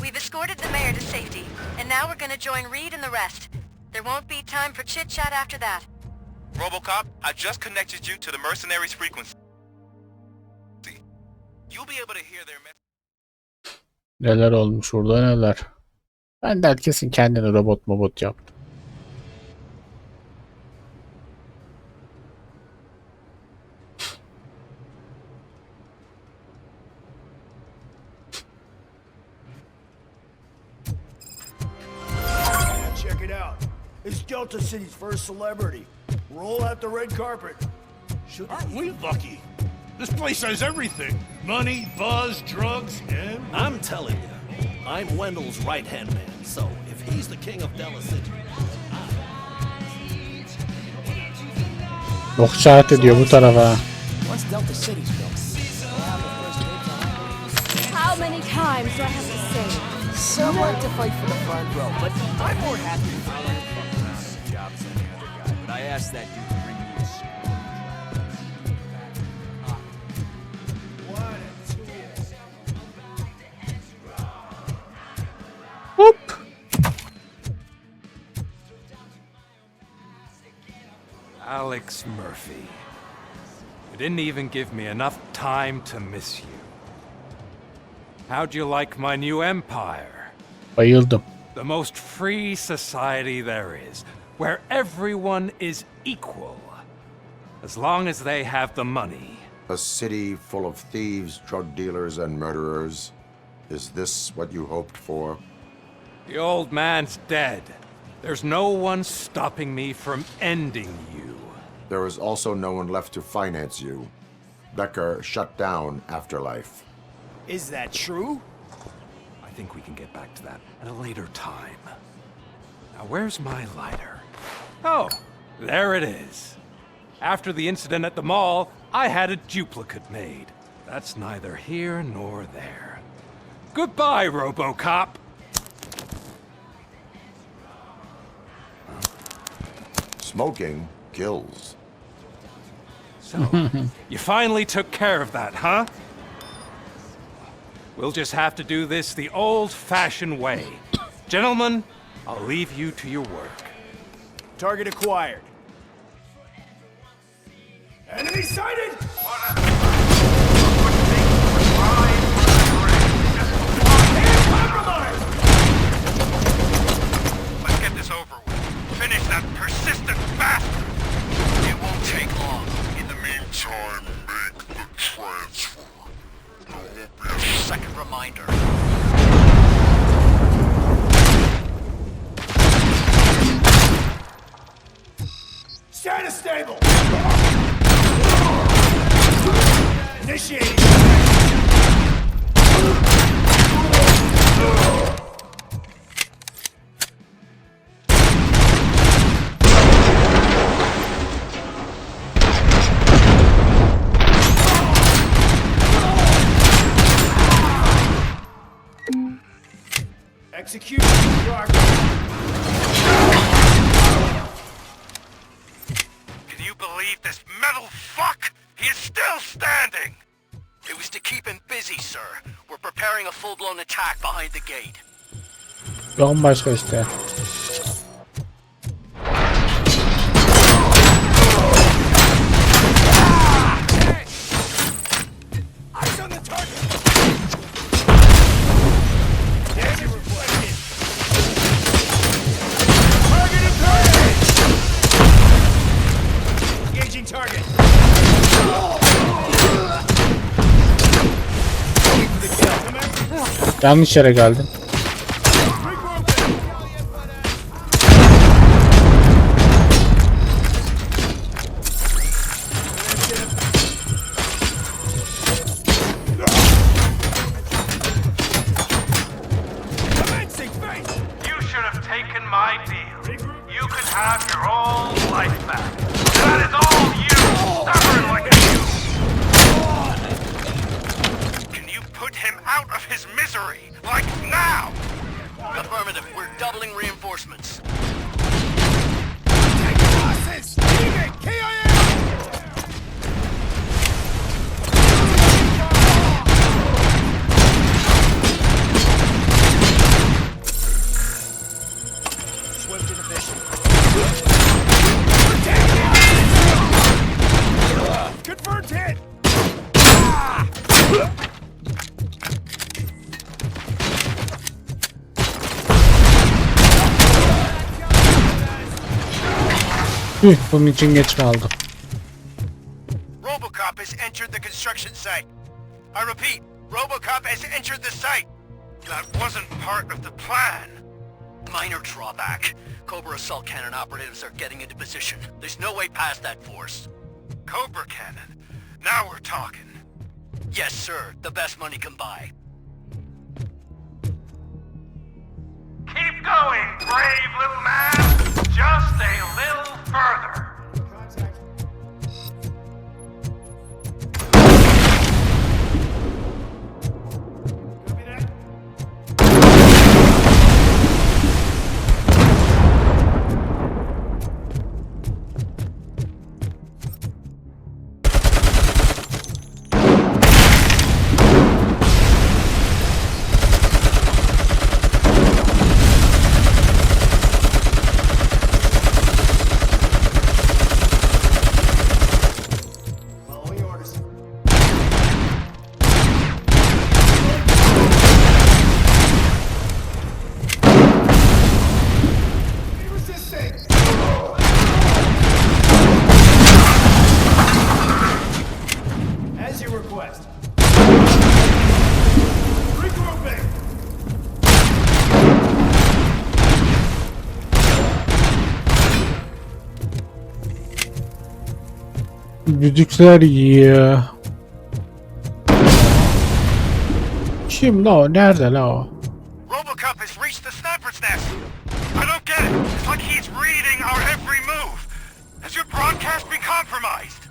We've escorted the mayor to safety, and now we're gonna join Reed and the rest. There won't be time for chit-chat after that. Robocop, I just connected you to the mercenaries' frequency. You'll be able to hear their message. Neler olmuş orada neler. Ben de herkesin kendini robot yaptı. Check it out. It's Delta City's first celebrity. Roll out the red carpet. Aren't we lucky? This place has everything. Money, buzz, drugs, and... I'm telling you, I'm Wendell's right-hand man, so if he's the king of Delta City... Okşaat ediyor bu tarafa. Once Delta City's built... How many times do I have to say? Some like to fight for the front row, but I'm more happy to follow the jobs than the other guy. But I asked that dude to bring me a suit. Whoop. Alex Murphy. You didn't even give me enough time to miss you. How'd you like my new empire? Bayıldım. The most free society there is, where everyone is equal, as long as they have the money. A city full of thieves, drug dealers, and murderers. Is this what you hoped for? The old man's dead. There's no one stopping me from ending you. There is also no one left to finance you. Becker shut down Afterlife. Is that true? I think we can get back to that at a later time. Now, where's my lighter? Oh, there it is. After the incident at the mall, I had a duplicate made. That's neither here nor there. Goodbye, Robocop. Smoking kills. So, you finally took care of that, huh? We'll just have to do this the old-fashioned way. Gentlemen, I'll leave you to your work. Target acquired. Enemy sighted! Let's get this over with. Finish that persistent bastard! It won't take long. In the meantime, make the transfer. There won't be a second reminder. Status stable! Initiating! Execution in progress. Can you believe this metal fuck? He is still standing! It was to keep him busy, sir. We're preparing a full-blown attack behind the gate. Bambaşka işte. Eyes on the target! Danger reflected! Target and target! Engaging target! Yanlış yere geldim. You should have taken my deal. You could have your old life back. That is all you, stubborn like you! Can you put him out of his misery? Like now! Affirmative. We're doubling reinforcements. Take losses! Leave it! KIA! Swift and efficient. Confirmed hit! Bunun için geç kaldım. Robocop has entered the construction site. I repeat, Robocop has entered the site. That wasn't part of the plan. Minor drawback. Cobra assault cannon operatives are getting into position. There's no way past that force. Cobra cannon. Now we're talking. Yes, sir. The best money can buy. Keep going, brave little man. Just a little further. Düdükler yiyor. Kim la o? Nerede la o? Robocop has reached the sniper's nest. I don't get it. It's like he's reading our every move. Has your broadcast been compromised?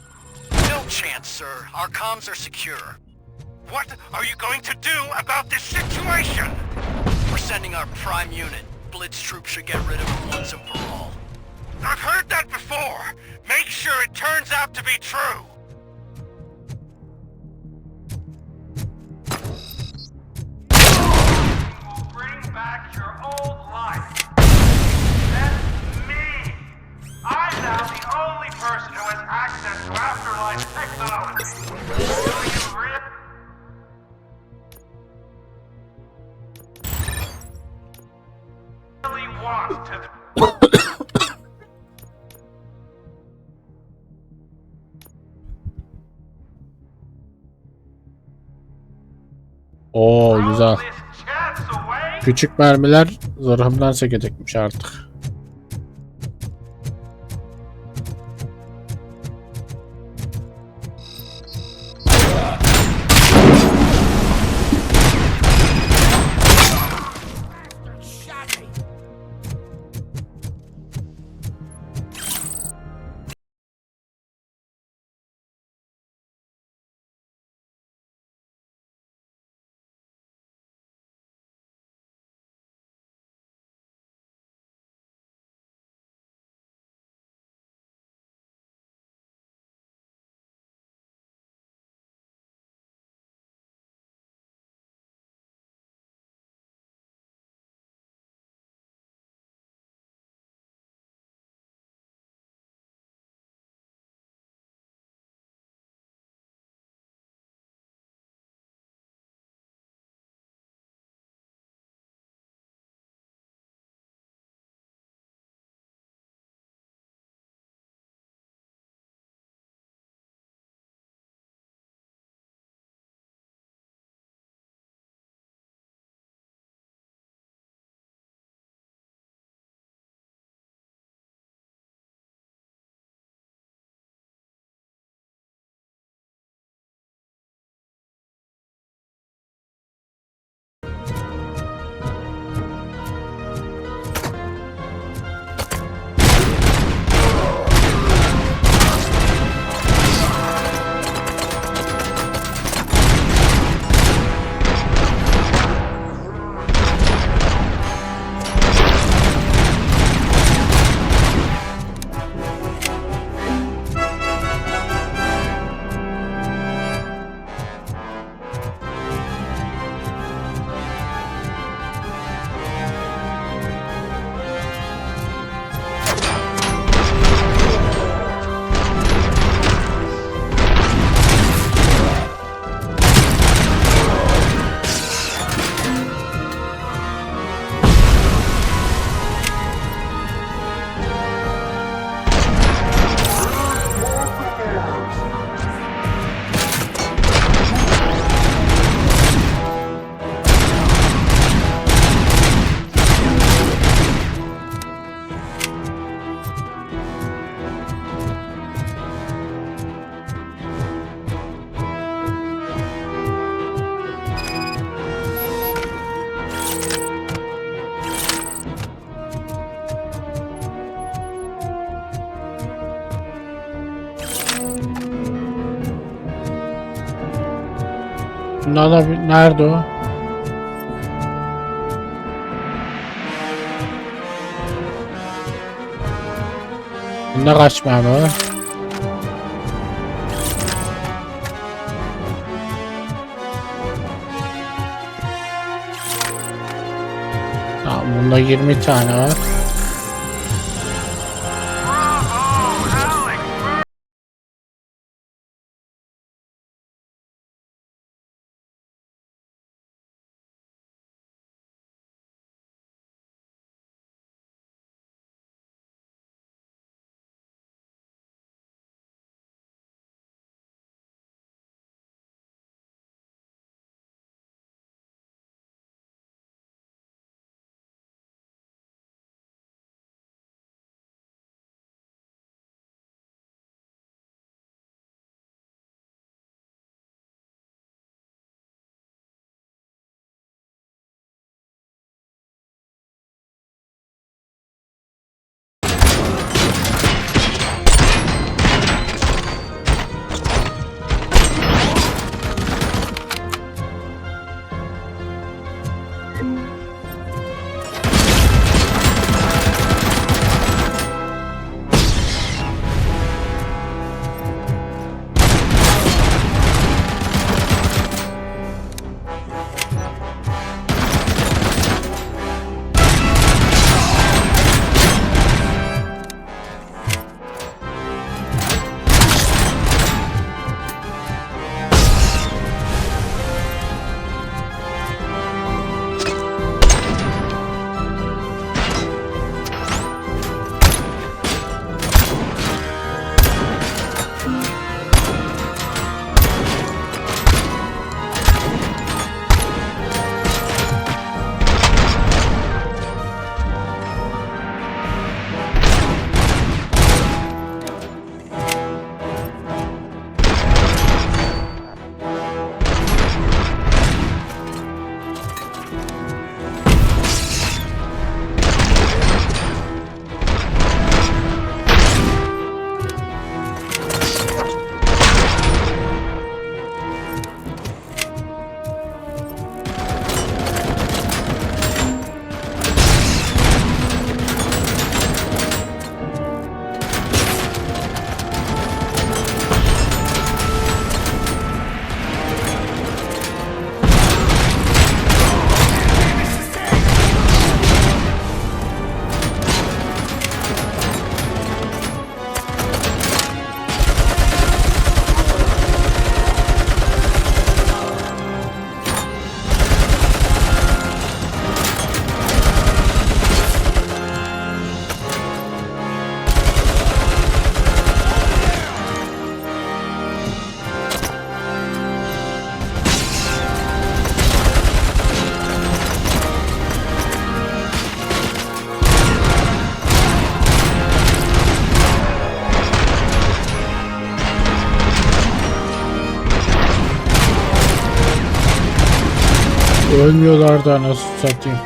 No chance, sir. Our comms are secure. What are you going to do about this situation? We're sending our prime unit. Blitz troops should get rid of him once and for all. I've heard that before. Make sure it turns out to be true. We'll bring back your old life. That's me. want to... Oo güzel. Küçük mermiler zırhımdan sekecekmiş artık. Nerede o? Bunda kaç mermi var? Tamam, bunda 20 tane var. Ölmüyorlar da nasıl satayım.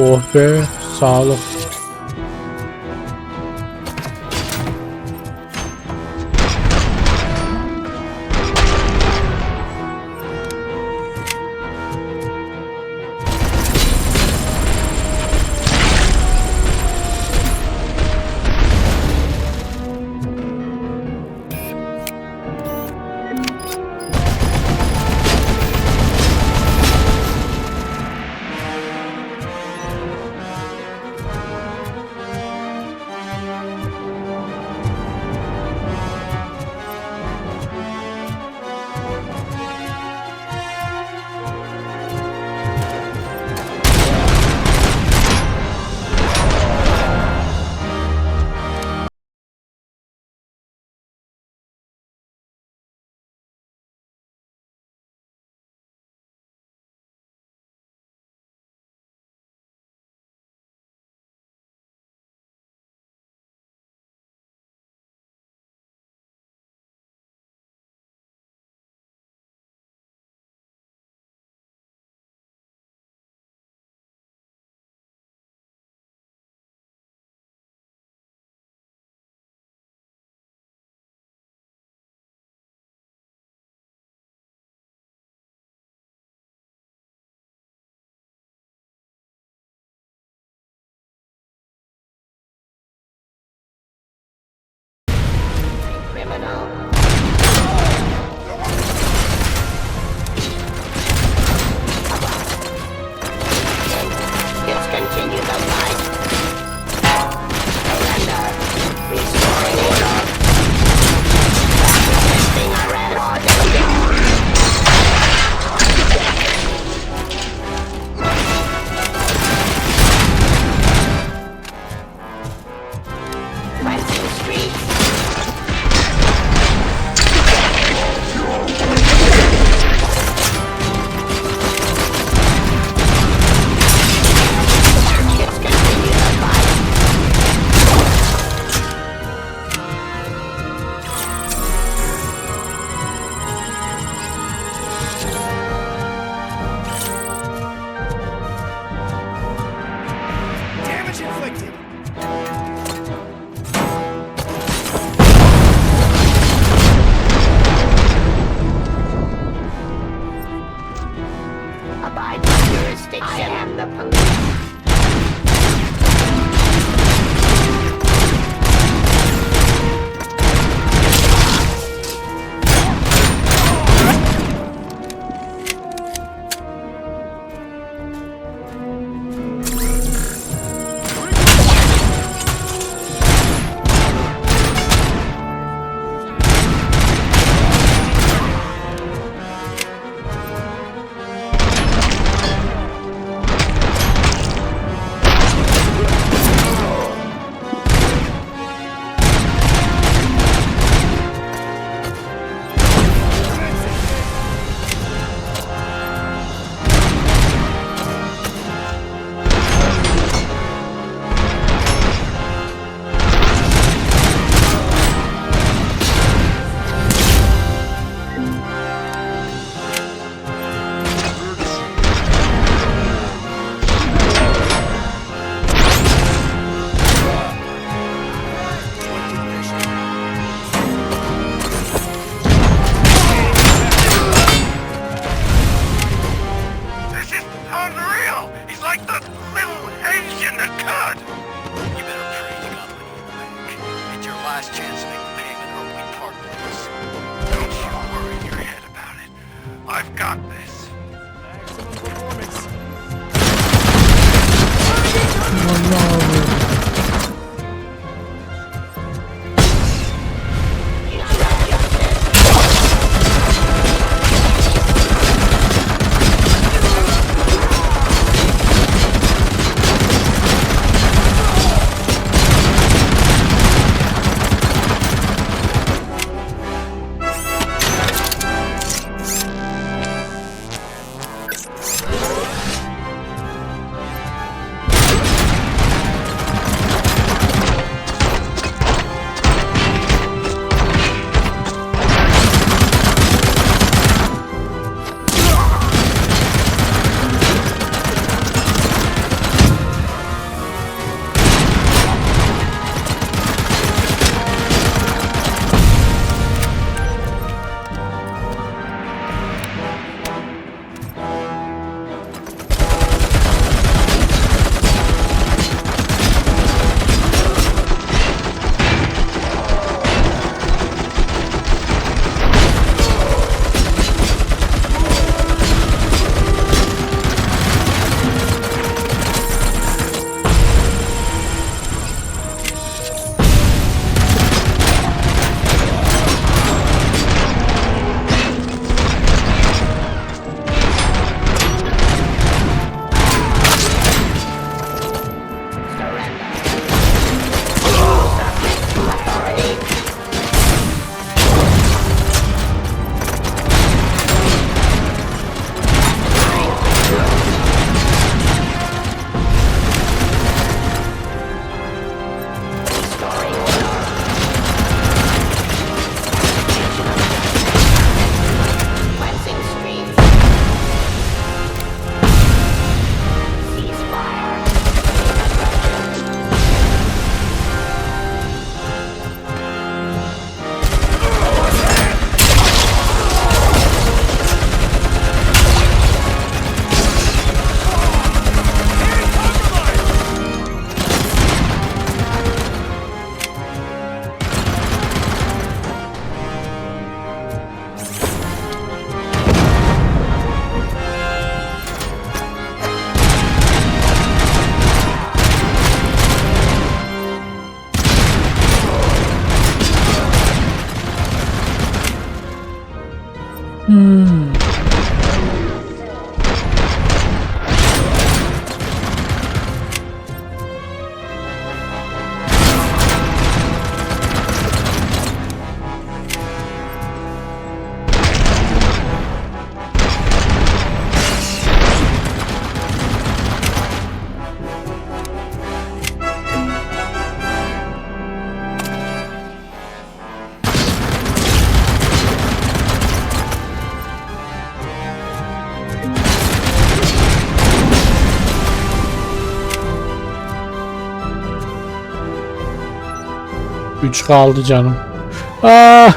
Oh be, sağlık. 3 kaldı canım. Ah!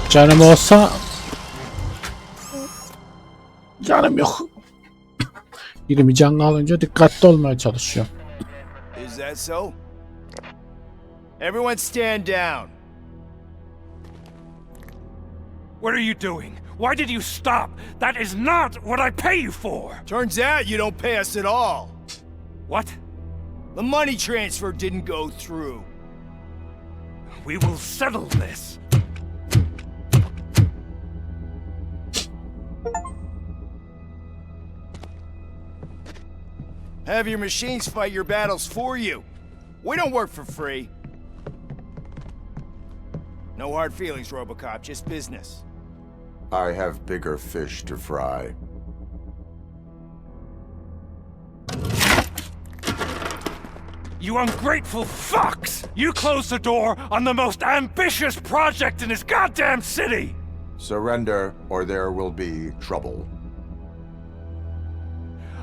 Canım olsa... Canım yok. 20 can alınca dikkatli olmaya çalışıyorum. Is that so? Everyone stand down. What are you doing? Why did you stop? That is not what I pay you for! Turns out you don't pay us at all. What? The money transfer didn't go through. We will settle this. Have your machines fight your battles for you. We don't work for free. No hard feelings, Robocop, just business. I have bigger fish to fry. You ungrateful fucks! You closed the door on the most ambitious project in this goddamn city! Surrender, or there will be trouble.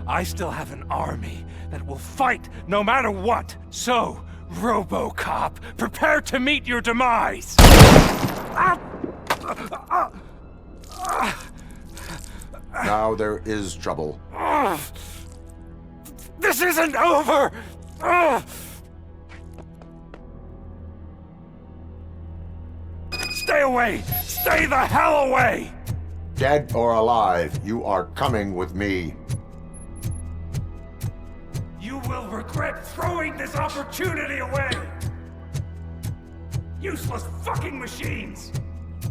I still have an army that will fight no matter what. So, Robocop, prepare to meet your demise! Now there is trouble. This isn't over! Stay away! Stay the hell away! Dead or alive, you are coming with me. You will regret throwing this opportunity away! Useless fucking machines!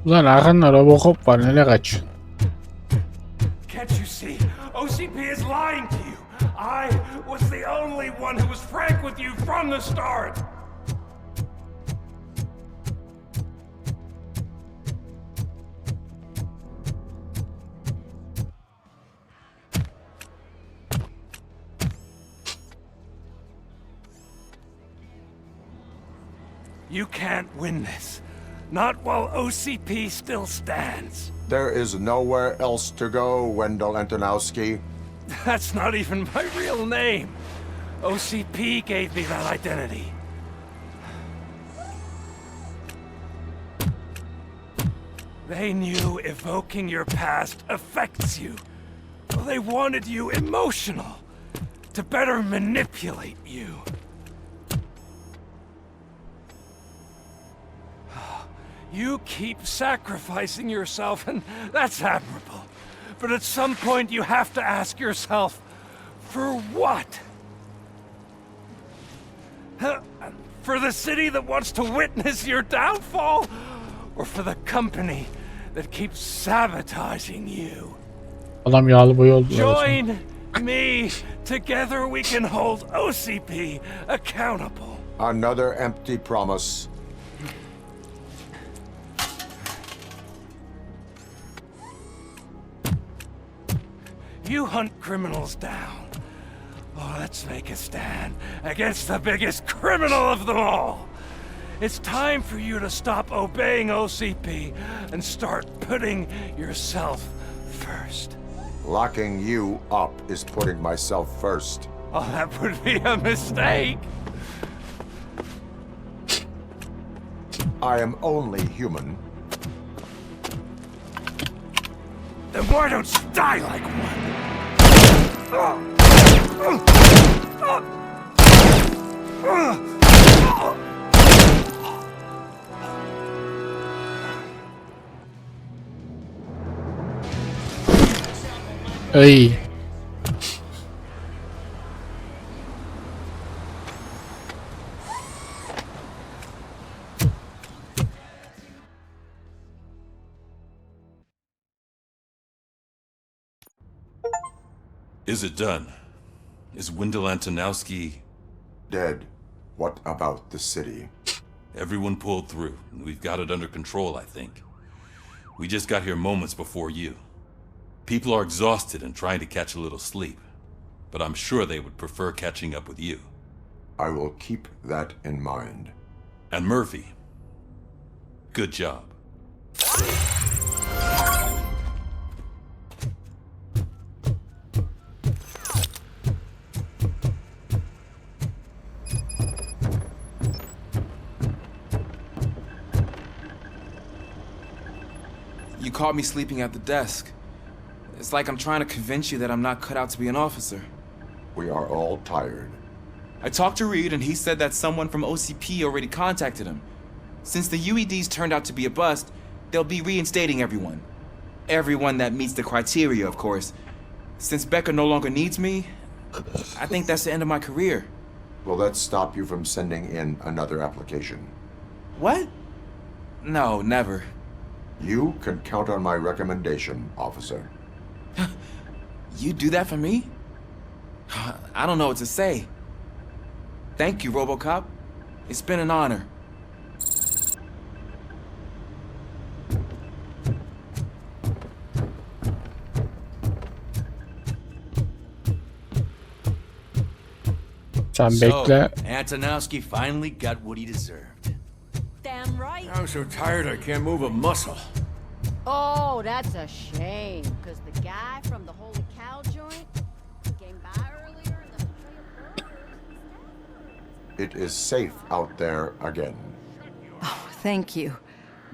Ulan arkanda Robocop var, nereye kaçıyorsun? Can't you see? OCP is lying to you! I was the only one who was frank with you from the start! You can't win this. Not while OCP still stands. There is nowhere else to go, Wendell Antonowski. That's not even my real name. OCP gave me that identity. They knew evoking your past affects you. They wanted you emotional, to better manipulate you. You keep sacrificing yourself, and that's admirable. But at some point you have to ask yourself, for what? For the city that wants to witness your downfall? Or for the company that keeps sabotaging you? Adam yağlı boy oldu. Join me. Together we can hold OCP accountable. Another empty promise. You hunt criminals down. Oh, let's make a stand against the biggest criminal of them all. It's time for you to stop obeying OCP and start putting yourself first. Locking you up is putting myself first. Oh, that would be a mistake. I am only human. Then why don't you die like one? Ay. Is it done? Is Wendell Antonowski dead? What about the city? Everyone pulled through. We've got it under control, I think. We just got here moments before you. People are exhausted and trying to catch a little sleep, but I'm sure they would prefer catching up with you. I will keep that in mind. And Murphy, good job. You caught me sleeping at the desk. It's like I'm trying to convince you that I'm not cut out to be an officer. We are all tired. I talked to Reed and he said that someone from OCP already contacted him. Since the UEDs turned out to be a bust, they'll be reinstating everyone. Everyone that meets the criteria, of course. Since Becca no longer needs me, I think that's the end of my career. Will that stop you from sending in another application? What? No, never. You can count on my recommendation, officer. You do that for me? I don't know what to say. Thank you, Robocop. It's been an honor. Sen bekle. Antonowski finally got what he deserved. Damn right. I'm so tired I can't move a muscle. Oh, that's a shame. Because the guy from the Holy Cow joint came by earlier and the tray of burgers. It is safe out there again. Oh, thank you.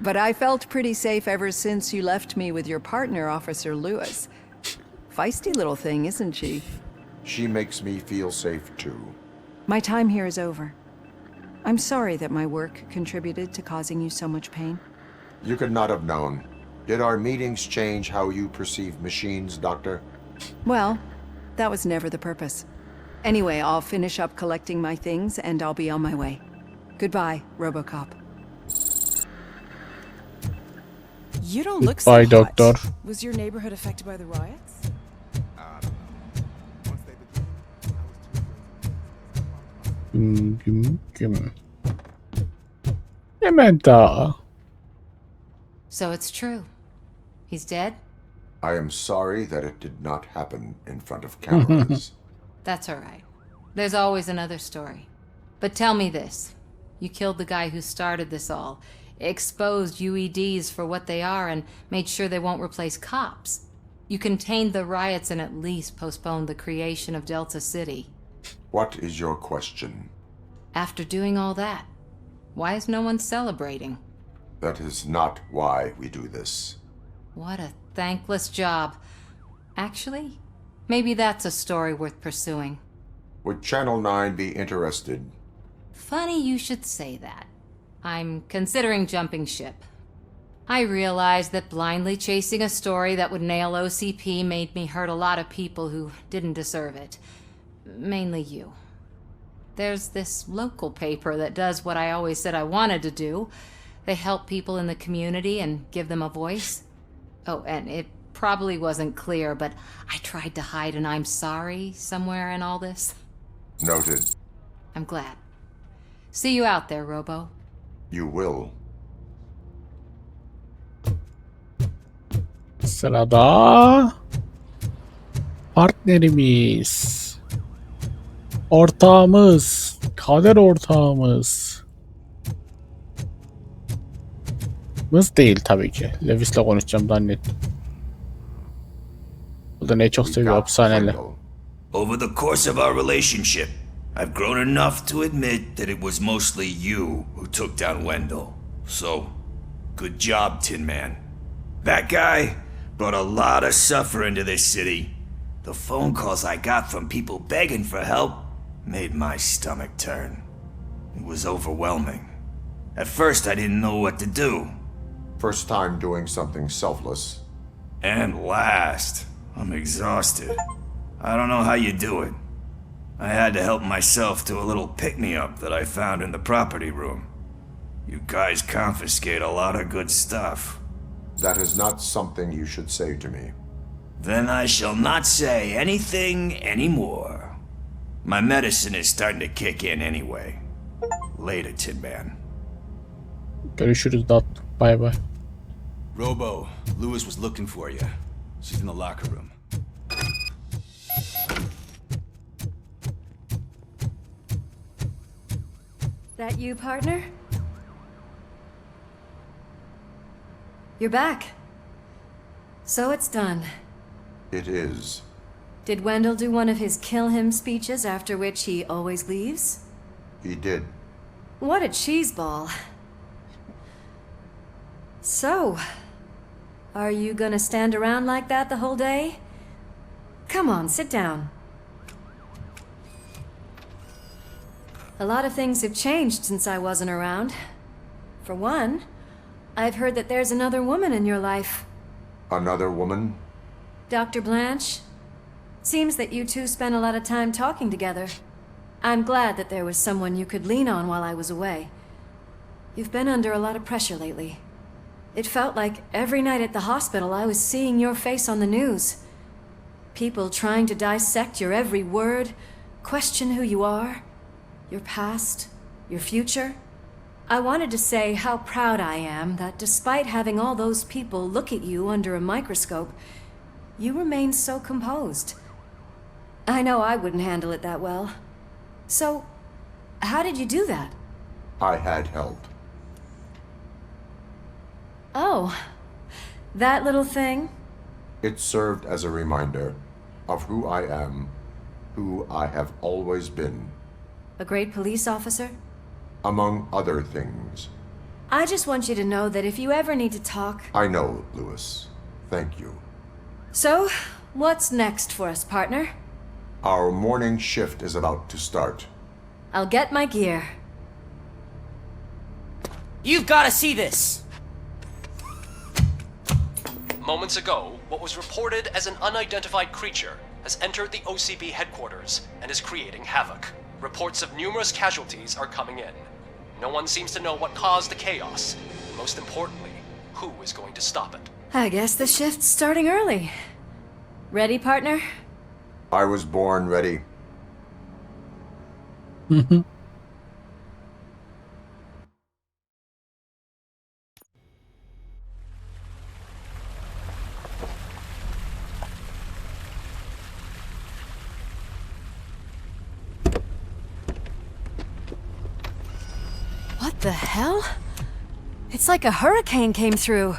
But I felt pretty safe ever since you left me with your partner, Officer Lewis. Feisty little thing, isn't she? She makes me feel safe too. My time here is over. I'm sorry that my work contributed to causing you so much pain. You could not have known. Did our meetings change how you perceive machines, Doctor? Well, that was never the purpose. Anyway, I'll finish up collecting my things and I'll be on my way. Goodbye, Robocop. You don't look Goodbye, so hot. Doctor. Was your neighborhood affected by the riots? Hemen daha. So it's true. He's dead? I am sorry that it did not happen in front of cameras. That's all right. There's always another story. But tell me this. You killed the guy who started this all, exposed UEDs for what they are, and made sure they won't replace cops. You contained the riots and at least postponed the creation of Delta City. What is your question? After doing all that, why is no one celebrating? That is not why we do this. What a thankless job. Actually, maybe that's a story worth pursuing. Would Channel 9 be interested? Funny you should say that. I'm considering jumping ship. I realized that blindly chasing a story that would nail OCP made me hurt a lot of people who didn't deserve it. Mainly you. There's this local paper that does what I always said I wanted to do. They help people in the community and give them a voice. Oh, and it probably wasn't clear, but I tried to hide an I'm sorry somewhere in all this. Noted. I'm glad. See you out there, Robo. You will. Sırada partnerimiz, ortağımız, kader ortağımız. Mız değil tabii ki. Lewis'le konuşacağım zannettim. Bu da ne çok seviyor hapishaneler. Over the course of our relationship, I've grown enough to admit that it was mostly you who took down Wendell. So, good job, Tin Man. That guy brought a lot of suffering to this city. The phone calls I got from people begging for help made my stomach turn. It was overwhelming. At first, I didn't know what to do. First time doing something selfless. And last, I'm exhausted. I don't know how you do it. I had to help myself to a little pick-me-up that I found in the property room. You guys confiscate a lot of good stuff. That is not something you should say to me. Then I shall not say anything anymore. My medicine is starting to kick in anyway. Later, Tin Man. Görüşürüz Dot. Bye bye. Robo, Lewis was looking for you. She's in the locker room. That you, partner? You're back. So it's done. It is. Did Wendell do one of his kill him speeches after which he always leaves? He did. What a cheeseball. So, are you gonna stand around like that the whole day? Come on, sit down. A lot of things have changed since I wasn't around. For one, I've heard that there's another woman in your life. Another woman? Dr. Blanche. Seems that you two spent a lot of time talking together. I'm glad that there was someone you could lean on while I was away. You've been under a lot of pressure lately. It felt like every night at the hospital I was seeing your face on the news. People trying to dissect your every word, question who you are, your past, your future. I wanted to say how proud I am that despite having all those people look at you under a microscope, you remain so composed. I know I wouldn't handle it that well. So, how did you do that? I had help. Oh, that little thing? It served as a reminder of who I am, who I have always been. A great police officer? Among other things. I just want you to know that if you ever need to talk... I know, Lewis. Thank you. So, what's next for us, partner? Our morning shift is about to start. I'll get my gear. You've got to see this! Moments ago, what was reported as an unidentified creature has entered the OCP headquarters and is creating havoc. Reports of numerous casualties are coming in. No one seems to know what caused the chaos. Most importantly, who is going to stop it? I guess the shift's starting early. Ready, partner? I was born ready. What the hell? It's like a hurricane came through.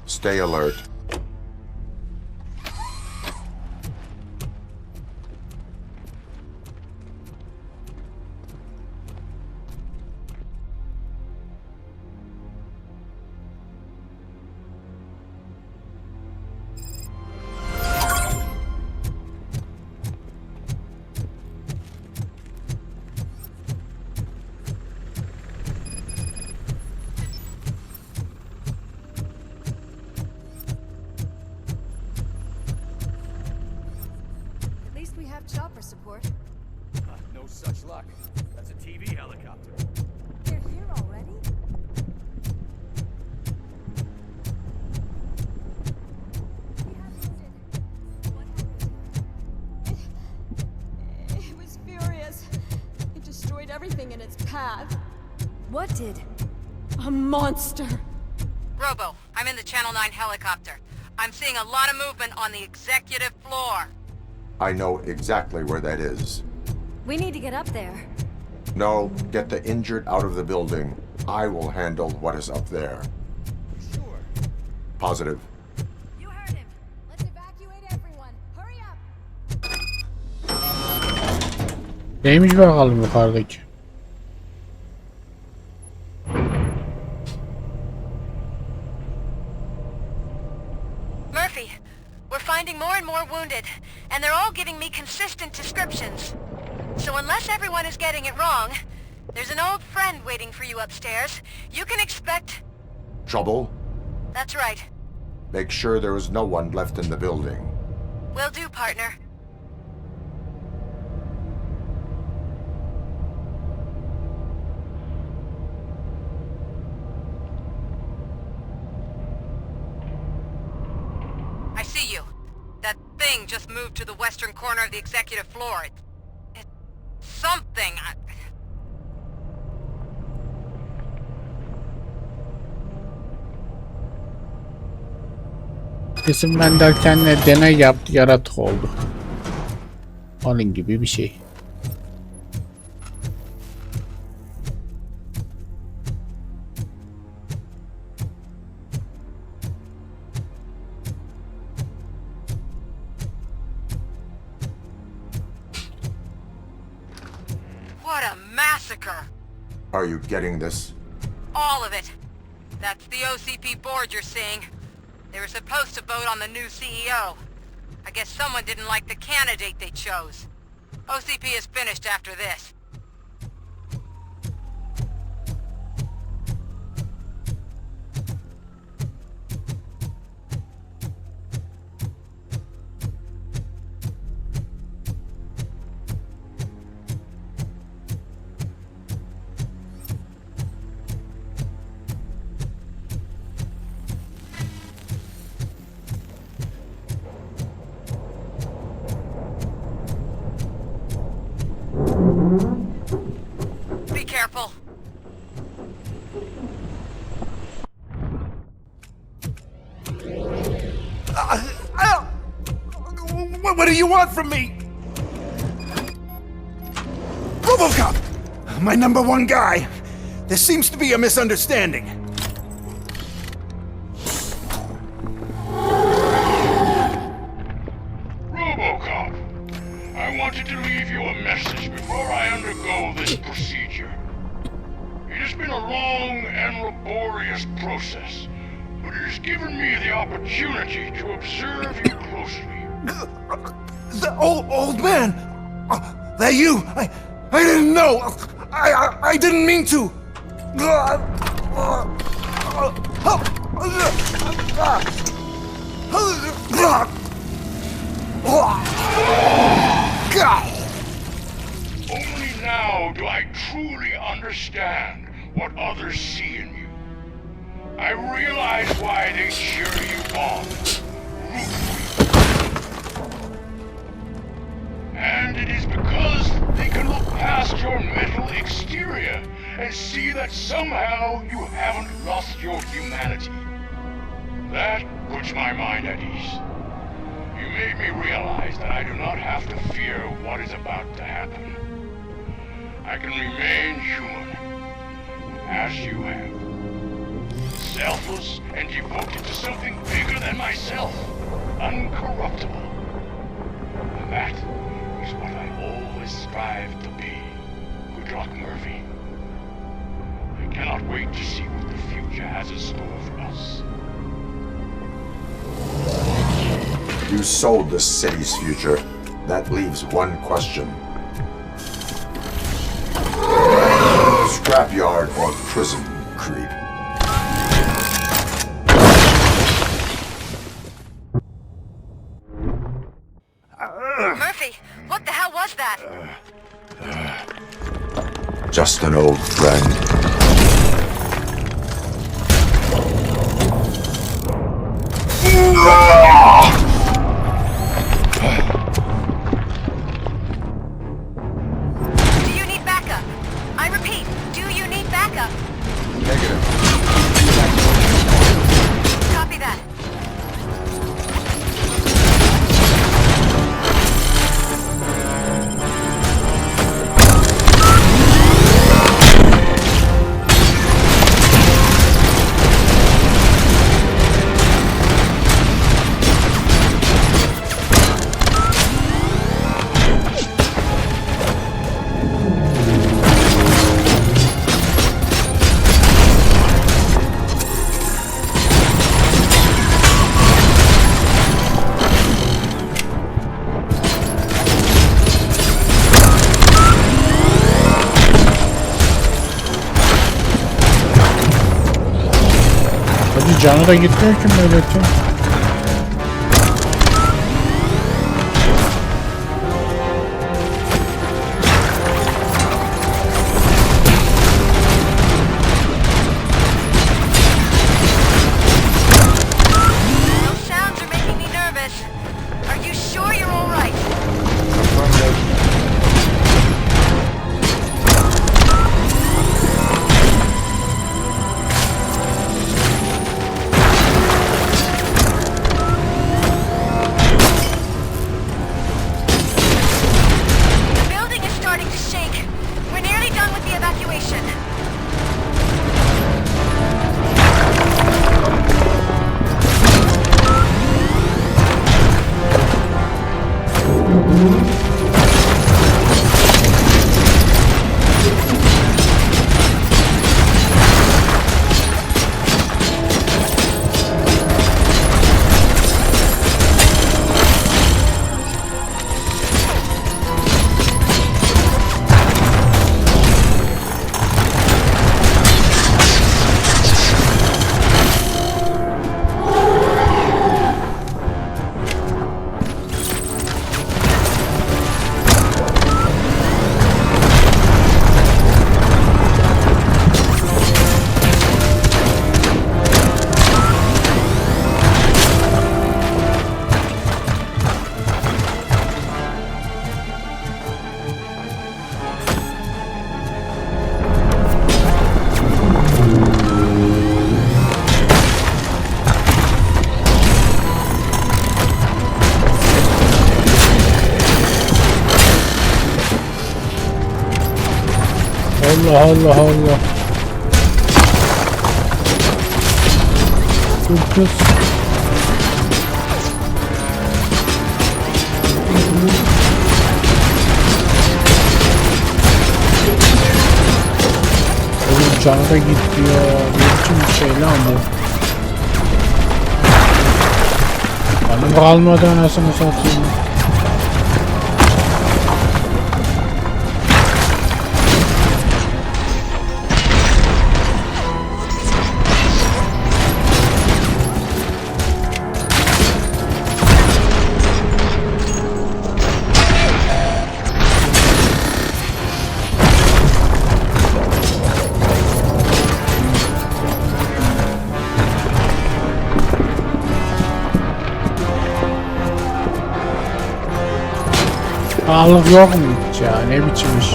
Stay alert. At least we have chopper support. No such luck. That's a TV helicopter. They're here already? It was furious. It destroyed everything in its path. What did? A monster. Robo, I'm in the Channel 9 helicopter. I'm seeing a lot of movement on the executive floor. I know exactly where that is. We need to get up there. No, get the injured out of the building. I will handle what is up there. Sure. Positive. You heard him. Let's evacuate everyone. Hurry up. Neymiş bakalım yukarıdaki? Murphy, we're finding more and more wounded, and they're all giving me consistent descriptions. So unless everyone is getting it wrong, there's an old friend waiting for you upstairs. You can expect... Trouble? That's right. Make sure there is no one left in the building. Will do, partner. I see you. That thing just moved to the western corner of the executive floor. It's something. Kesin ben derken deney yaptı, yaratık oldu. Onun gibi bir şey. What a massacre! Are you getting this? All of it. That's the OCP board you're seeing. They were supposed to vote on the new CEO. I guess someone didn't like the candidate they chose. OCP is finished after this. Be careful. What do you want from me? Robocop! My #1 guy. There seems to be a misunderstanding. Robocop, I wanted to leave you a message before I undergo this procedure. It has been a long and laborious process, but it has given me the opportunity to observe you closely. The old man! That you! I didn't know! I didn't mean to! Only now do I truly understand what others see in you. I realize why they cheer you on, root for you. And it is because they can look past your metal exterior and see that somehow you haven't lost your humanity. That puts my mind at ease. You made me realize that I do not have to fear what is about to happen. I can remain human, as you have. Selfless and devoted to something bigger than myself. Uncorruptible. And that is what I always strive to be. Good luck, Murphy. I cannot wait to see what the future has in store for us. You sold the city's future. That leaves one question. Scrapyard or prison, creep? Murphy, what the hell was that? Just an old friend. Do you need backup? I repeat, do you need backup? Negative. Copy that. Hadi canı da gitmiyor ki milletin. Those sounds are making me nervous. Are you sure you're all right? The building is starting to shake. We're nearly done with the evacuation. Allah Allah Allah. Dur kız. Oğlum canı da gitti ya. Ne biçim bir şey lan bu? Canım kalmadı anasını satayım. Sağlık yok mu hiç ya? Ne biçim iş?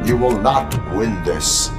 You will not win this.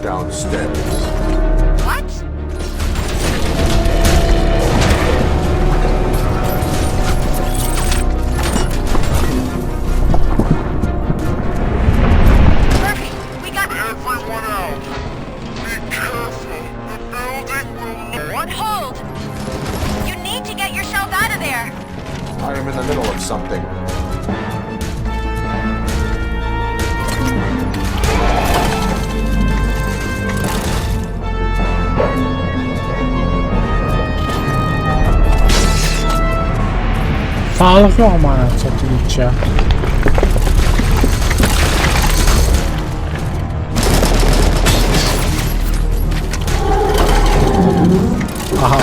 Downstairs. What? Murphy, we got everyone out. Be careful. The building will not hold. You need to get yourself out of there. I am in the middle of something. Sağlık yok mu anasını satayım hiç ya? Aha.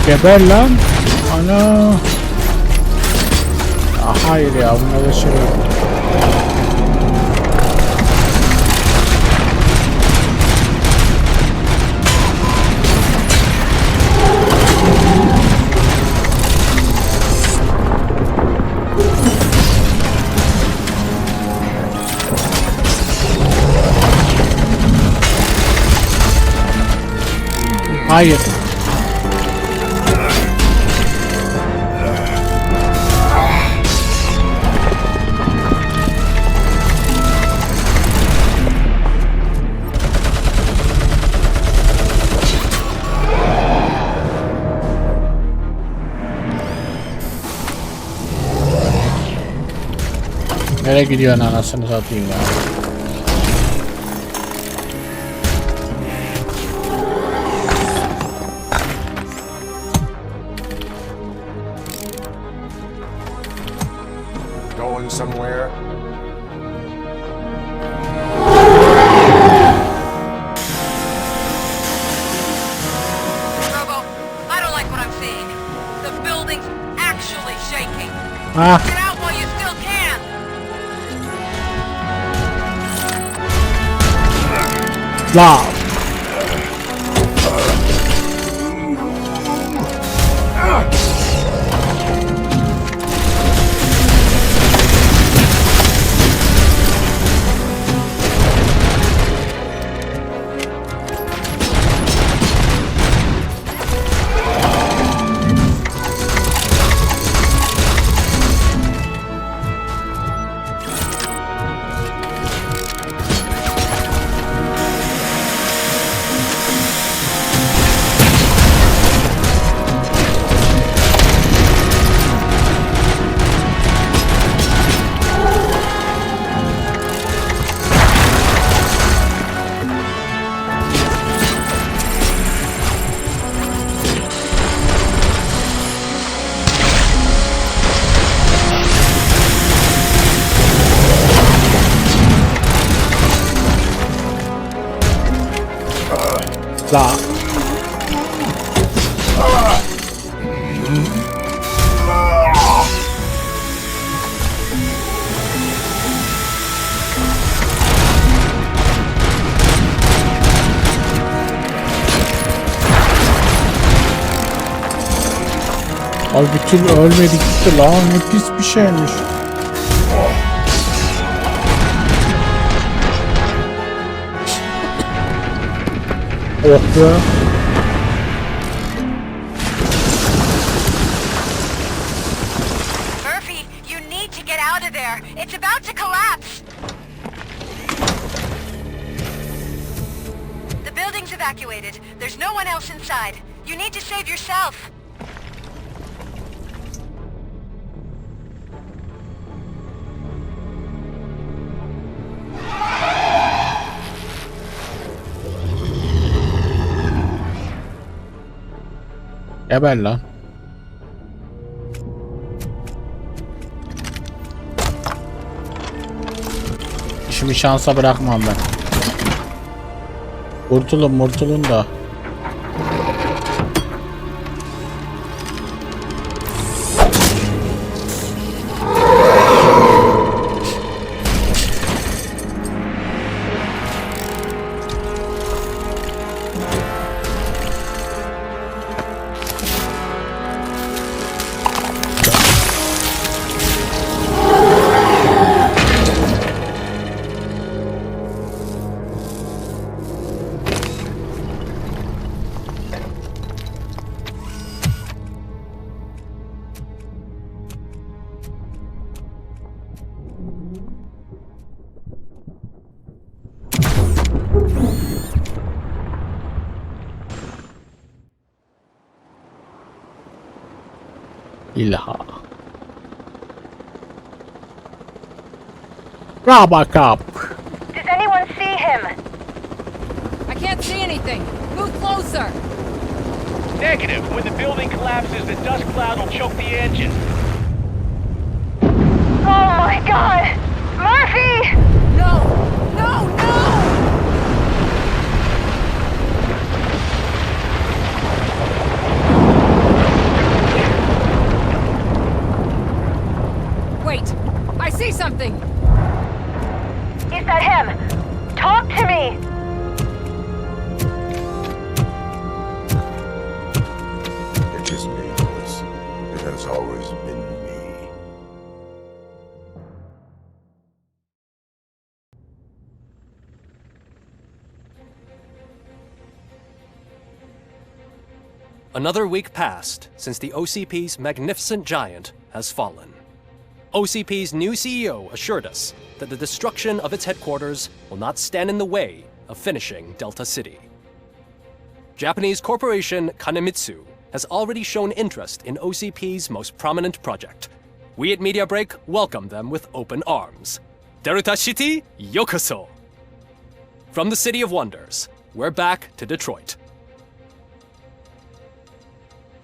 Geber lan. Ana. Hayır ya, bunda da şey yok. Hayır. Nereye gidiyorsun anasını satayım ya? Going somewhere? Robo, I don't like what I'm seeing. The building's actually shaking. Ah. Get out while you still can. La. La. Abi bir türlü ölmedi gitti lan, ne pis bir şeymiş. Oh be. Murphy, you need to get out of there. It's about to collapse. The building's evacuated. There's no one else inside. You need to save yourself. Geber lan. İşimi şansa bırakmam ben. Kurtulun da. İlha. Robocop. Does anyone see him? I can't see anything. Move closer. Negative. When the building collapses, the dust cloud will choke the engine. Oh my god! Murphy! No! No! No! Wait! I see something! Is that him? Talk to me! It is me, Louis. It has always been me. Another week passed since the OCP's magnificent giant has fallen. OCP's new CEO assured us that the destruction of its headquarters will not stand in the way of finishing Delta City. Japanese corporation Kanemitsu has already shown interest in OCP's most prominent project. We at Media Break welcome them with open arms. Delta City, yokoso! From the City of Wonders, we're back to Detroit.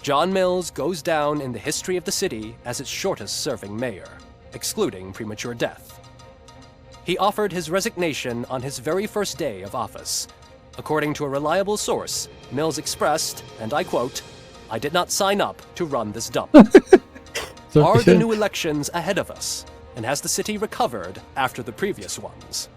John Mills goes down in the history of the city as its shortest-serving mayor, excluding premature death. He offered his resignation on his very first day of office. According to a reliable source, Mills expressed, and I quote, "I did not sign up to run this dump." Are the new elections ahead of us? And has the city recovered after the previous ones?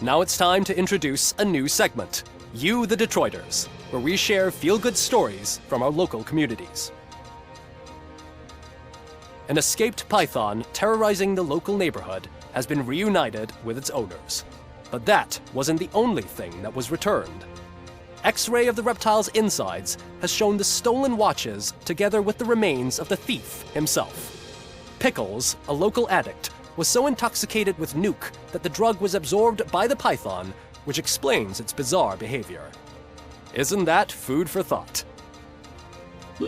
Now it's time to introduce a new segment, You the Detroiters, where we share feel-good stories from our local communities. An escaped python terrorizing the local neighborhood has been reunited with its owners. But that wasn't the only thing that was returned. X-ray of the reptile's insides has shown the stolen watches together with the remains of the thief himself. Pickles, a local addict, was so intoxicated with nuke that the drug was absorbed by the python, which explains its bizarre behavior. Isn't that food for thought?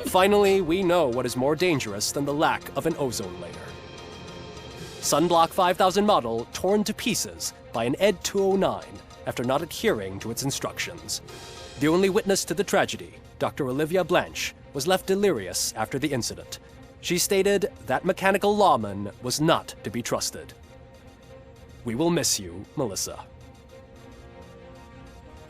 Finally, we know what is more dangerous than the lack of an ozone layer. Sunblock 5000 model torn to pieces by an ED 209 after not adhering to its instructions. The only witness to the tragedy, Dr. Olivia Blanche, was left delirious after the incident. She stated that mechanical lawman was not to be trusted. We will miss you, Melissa.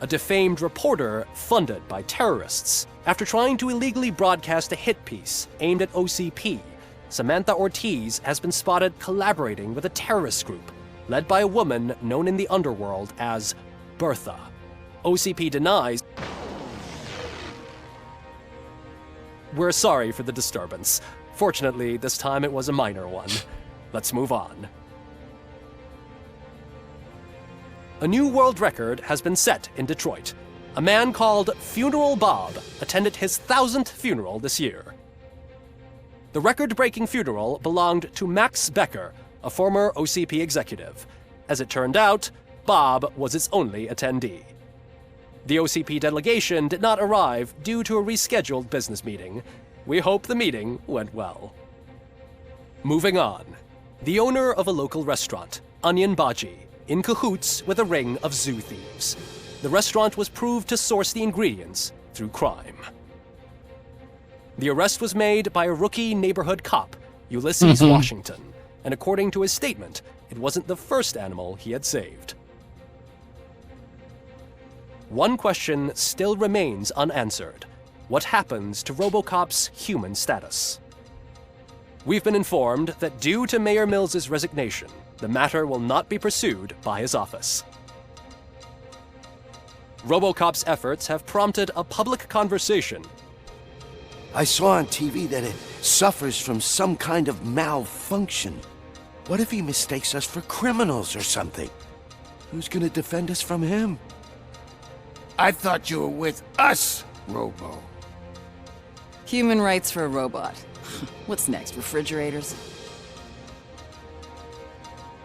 A defamed reporter funded by terrorists. After trying to illegally broadcast a hit piece aimed at OCP, Samantha Ortiz has been spotted collaborating with a terrorist group led by a woman known in the underworld as Bertha. OCP denies. We're sorry for the disturbance. Fortunately, this time it was a minor one. Let's move on. A new world record has been set in Detroit. A man called Funeral Bob attended his 1000th funeral this year. The record-breaking funeral belonged to Max Becker, a former OCP executive. As it turned out, Bob was its only attendee. The OCP delegation did not arrive due to a rescheduled business meeting. We hope the meeting went well. Moving on. The owner of a local restaurant, Onion Baji, in cahoots with a ring of zoo thieves. The restaurant was proved to source the ingredients through crime. The arrest was made by a rookie neighborhood cop, Ulysses Washington, and according to his statement, it wasn't the first animal he had saved. One question still remains unanswered. What happens to Robocop's human status? We've been informed that due to Mayor Mills's resignation, the matter will not be pursued by his office. Robocop's efforts have prompted a public conversation. I saw on TV that it suffers from some kind of malfunction. What if he mistakes us for criminals or something? Who's gonna defend us from him? I thought you were with us, Robo. Human rights for a robot. What's next, refrigerators?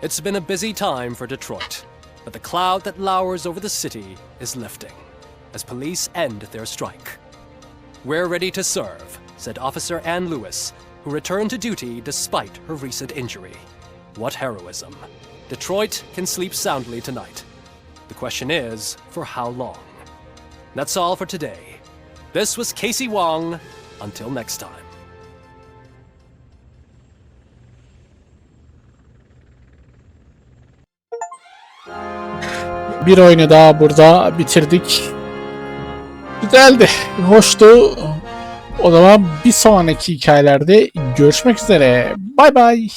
It's been a busy time for Detroit, but the cloud that lowers over the city is lifting as police end their strike. We're ready to serve, said Officer Ann Lewis, who returned to duty despite her recent injury. What heroism. Detroit can sleep soundly tonight. The question is, for how long? That's all for today. This was Casey Wong. Until next time. Bir oyunu daha burada bitirdik. Güzeldi, hoştu. O zaman bir sonraki hikayelerde görüşmek üzere. Bay bay.